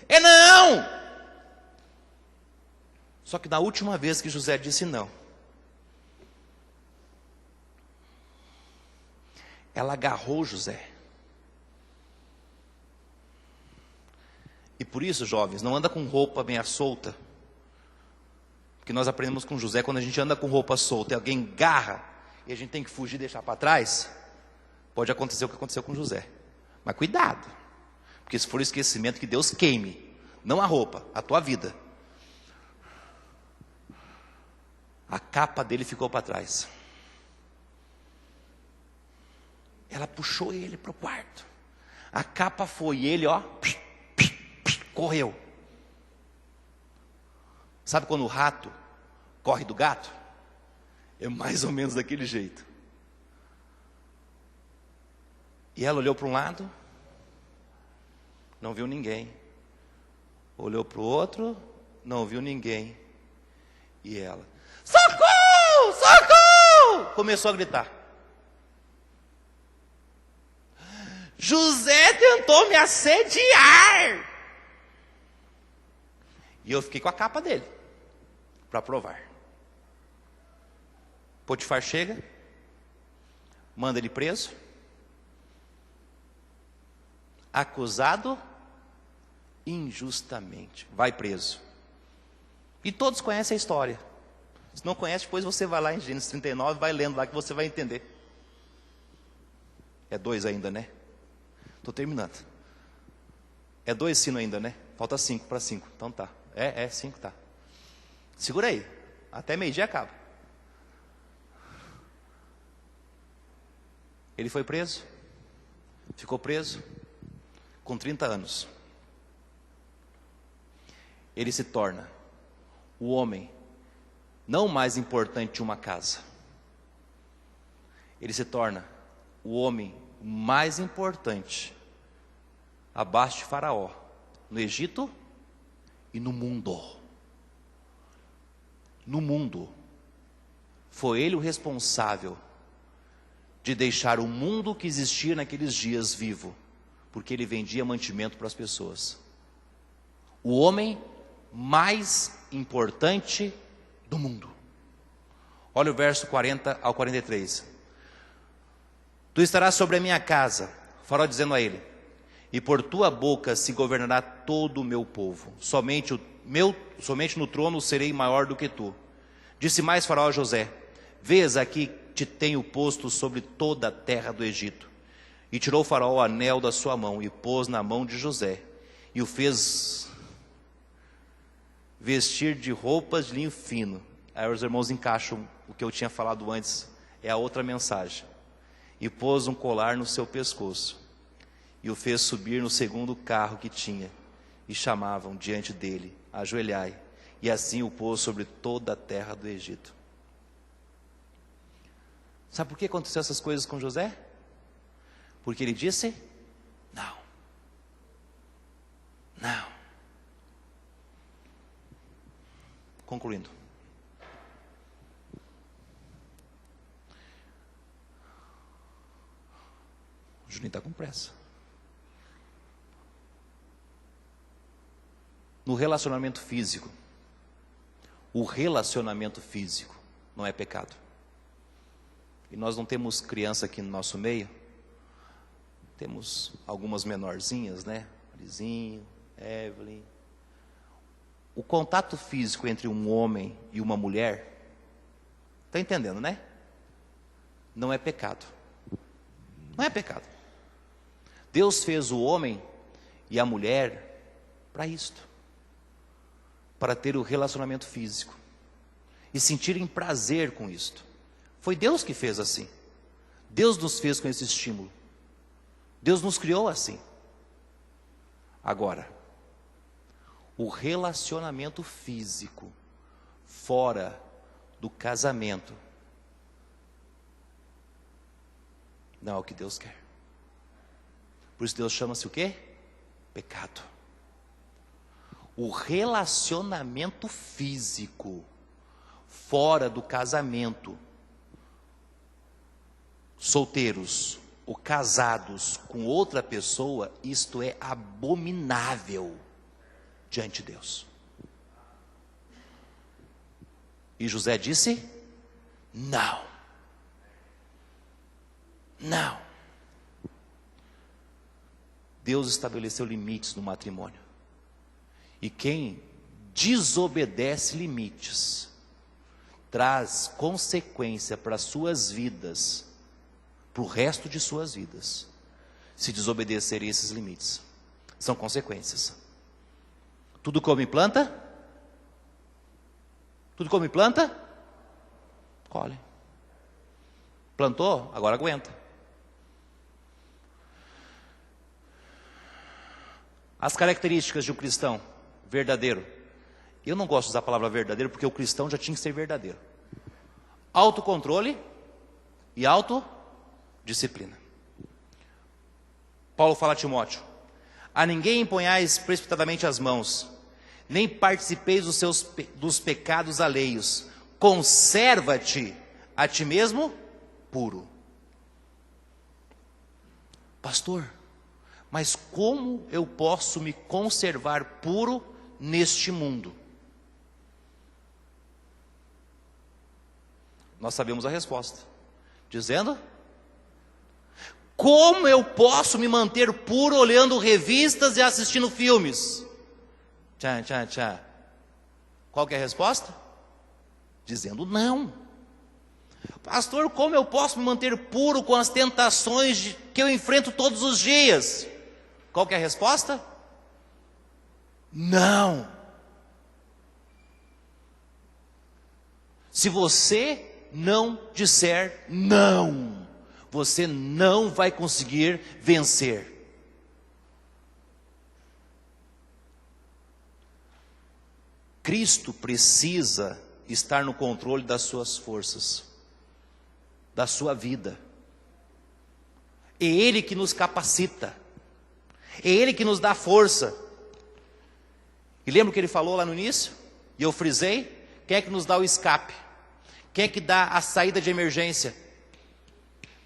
É não! Só que na última vez que José disse não, ela agarrou José. E por isso, jovens, não anda com roupa meia solta. Porque nós aprendemos com José, quando a gente anda com roupa solta e alguém garra, e a gente tem que fugir e deixar para trás, pode acontecer o que aconteceu com José. Mas cuidado, porque se for esquecimento, que Deus queime, não a roupa, a tua vida. A capa dele ficou para trás. Ela puxou ele para o quarto. A capa foi, e ele, ó, correu. Sabe quando o rato corre do gato? É mais ou menos daquele jeito. E ela olhou para um lado, não viu ninguém. Olhou para o outro, não viu ninguém. E ela: socorro! Socorro! Começou a gritar. José tentou me assediar. E eu fiquei com a capa dele, para provar. Potifar chega, manda ele preso, acusado injustamente, vai preso. E todos conhecem a história. Se não conhece, depois você vai lá em Gênesis 39, vai lendo lá que você vai entender. É 2 ainda, né? Estou terminando. É 2 sino ainda, né? Falta 5 para 5. Então tá. 5, tá. Segura aí. Até meio-dia acaba. Ele foi preso. Ficou preso. Com 30 anos. Ele se torna o homem não mais importante de uma casa. Ele se torna o homem mais importante abaixo de Faraó, no Egito e no mundo. No mundo. Foi ele o responsável de deixar o mundo que existia naqueles dias vivo, porque ele vendia mantimento para as pessoas. O homem mais importante do mundo. Olha o verso 40 ao 43. Tu estarás sobre a minha casa, Faraó dizendo a ele, e por tua boca se governará todo o meu povo. Somente no trono serei maior do que tu. Disse mais Faraó a José, vês aqui te tenho posto sobre toda a terra do Egito. E tirou Faraó o anel da sua mão e pôs na mão de José, e o fez vestir de roupas de linho fino. Aí os irmãos encaixam o que eu tinha falado antes, é a outra mensagem. E pôs um colar no seu pescoço, e o fez subir no segundo carro que tinha, e chamavam diante dele, ajoelhai, e assim o pôs sobre toda a terra do Egito. Sabe por que aconteceu essas coisas com José? Porque ele disse, não. Concluindo. O Juninho está com pressa. No relacionamento físico, o relacionamento físico não é pecado. E nós não temos criança aqui no nosso meio. Temos algumas menorzinhas, né? Marizinho, Evelyn. O contato físico entre um homem e uma mulher, está entendendo, né? Não é pecado. Não é pecado. Deus fez o homem e a mulher para isto. Para ter o relacionamento físico. E sentirem prazer com isto. Foi Deus que fez assim. Deus nos fez com esse estímulo. Deus nos criou assim. Agora, o relacionamento físico fora do casamento não é o que Deus quer. Por isso Deus chama-se o quê? Pecado. O relacionamento físico fora do casamento, solteiros ou casados com outra pessoa, isto é abominável diante de Deus. E José disse, não. Deus estabeleceu limites no matrimônio. E quem desobedece limites, traz consequência para as suas vidas, para o resto de suas vidas, se desobedecerem esses limites. São consequências. Tudo come planta? Tudo come planta? Colhe. Plantou? Agora aguenta. As características de um cristão verdadeiro. Eu não gosto de usar a palavra verdadeiro, porque o cristão já tinha que ser verdadeiro. Autocontrole e autodisciplina. Paulo fala a Timóteo, a ninguém imponhais precipitadamente as mãos, nem participeis dos pecados alheios. Conserva-te a ti mesmo puro. Pastor, mas como eu posso me conservar puro neste mundo? Nós sabemos a resposta, dizendo, como eu posso me manter puro olhando revistas e assistindo filmes? Qual que é a resposta? Dizendo não. Pastor, como eu posso me manter puro com as tentações que eu enfrento todos os dias? Qual que é a resposta? Não. Se você não disser não, você não vai conseguir vencer. Cristo precisa estar no controle das suas forças, da sua vida. É Ele que nos capacita, é Ele que nos dá força. E lembra o que ele falou lá no início? E eu frisei: quem é que nos dá o escape? Quem é que dá a saída de emergência?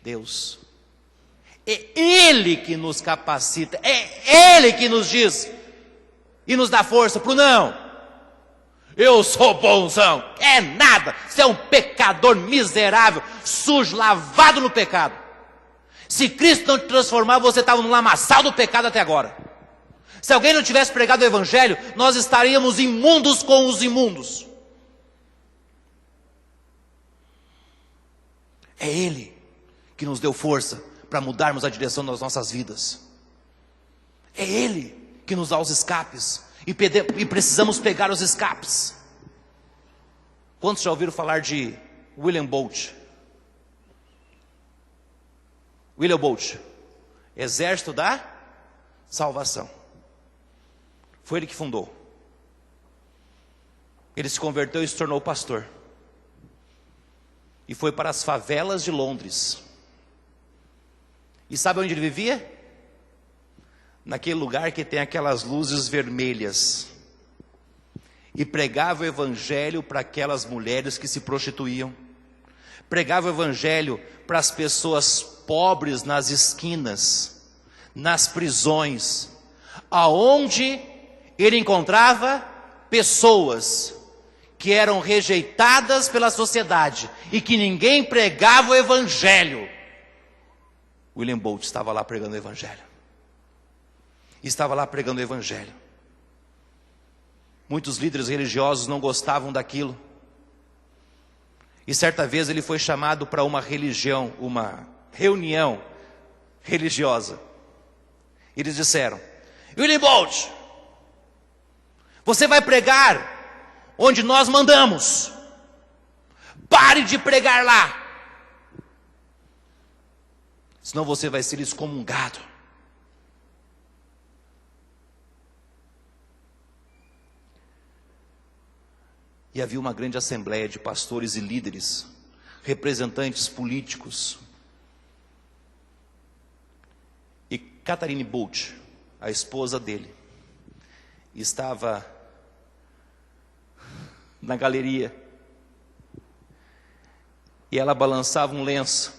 Deus. É Ele que nos capacita, é Ele que nos diz e nos dá força para o não. Eu sou bonzão, é nada, você é um pecador miserável, sujo, lavado no pecado. Se Cristo não te transformar, você estava no lamaçal do pecado até agora. Se alguém não tivesse pregado o Evangelho, nós estaríamos imundos com os imundos. É Ele que nos deu força para mudarmos a direção das nossas vidas. É Ele que nos dá os escapes. E precisamos pegar os escapes. Quantos já ouviram falar de William Bolt? William Bolt, Exército da Salvação. Foi ele que fundou. Ele se converteu e se tornou pastor. E foi para as favelas de Londres. E sabe onde ele vivia? Naquele lugar que tem aquelas luzes vermelhas. E pregava o evangelho para aquelas mulheres que se prostituíam. Pregava o evangelho para as pessoas pobres nas esquinas, nas prisões, aonde ele encontrava pessoas que eram rejeitadas pela sociedade e que ninguém pregava o evangelho. William Bolt estava lá pregando o evangelho. Estava lá pregando o evangelho. Muitos líderes religiosos não gostavam daquilo. E certa vez ele foi chamado para uma reunião religiosa. Eles disseram: William Bolt, você vai pregar onde nós mandamos. Pare de pregar lá, senão você vai ser excomungado. E havia uma grande assembleia de pastores e líderes, representantes políticos. E Catherine Bolt, a esposa dele, estava na galeria. E ela balançava um lenço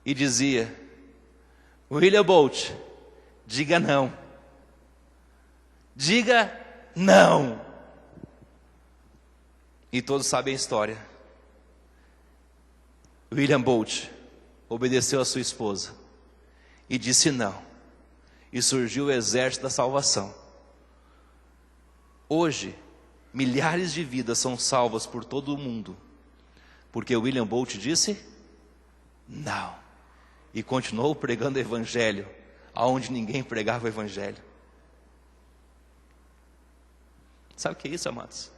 e dizia: William Bolt, diga não. Diga não. E todos sabem a história. William Bolt obedeceu a sua esposa e disse não. E surgiu o Exército da Salvação. Hoje, milhares de vidas são salvas por todo o mundo, porque William Bolt disse não. E continuou pregando o Evangelho, aonde ninguém pregava o Evangelho. Sabe o que é isso, amados?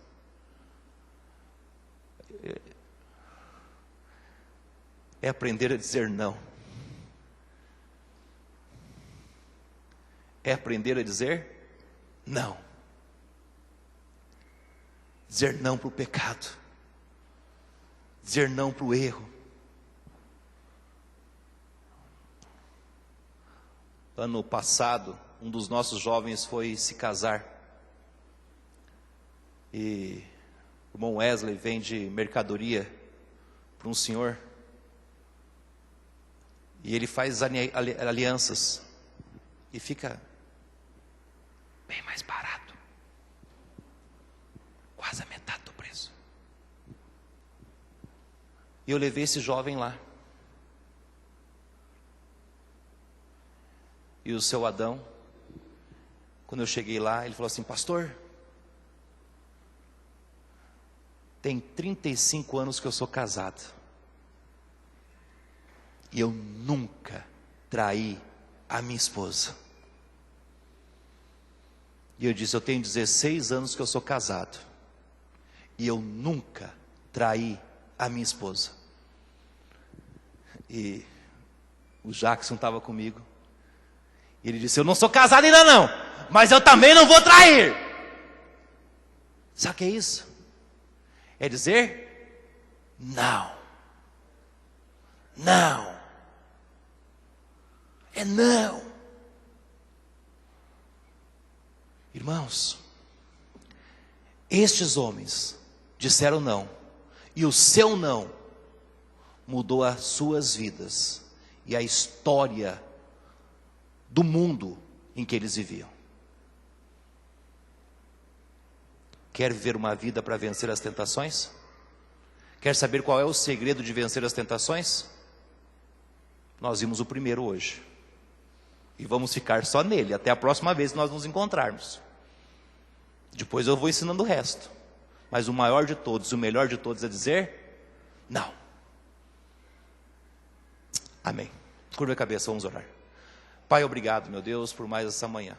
É aprender a dizer não. É aprender a dizer não. Dizer não para o pecado. Dizer não para o erro. Ano passado, um dos nossos jovens foi se casar. E o irmão Wesley vende mercadoria para um senhor. E ele faz alianças. E fica bem mais barato. Quase a metade do preço. E eu levei esse jovem lá. E o seu Adão, quando eu cheguei lá, ele falou assim: pastor, tem 35 anos que eu sou casado. E eu nunca traí a minha esposa. E eu disse: eu tenho 16 anos que eu sou casado. E eu nunca traí a minha esposa. E o Jackson estava comigo. E ele disse: eu não sou casado ainda não, mas eu também não vou trair. Sabe o que é isso? É dizer não. Não. É não. Irmãos, estes homens disseram não, e o seu não mudou as suas vidas e a história do mundo em que eles viviam. Quer viver uma vida para vencer as tentações? Quer saber qual é o segredo de vencer as tentações? Nós vimos o primeiro hoje, e vamos ficar só nele até a próxima vez que nós nos encontrarmos. Depois eu vou ensinando o resto. Mas o maior de todos, o melhor de todos é dizer não. Amém. Curva a cabeça, vamos orar. Pai, obrigado, meu Deus, por mais essa manhã.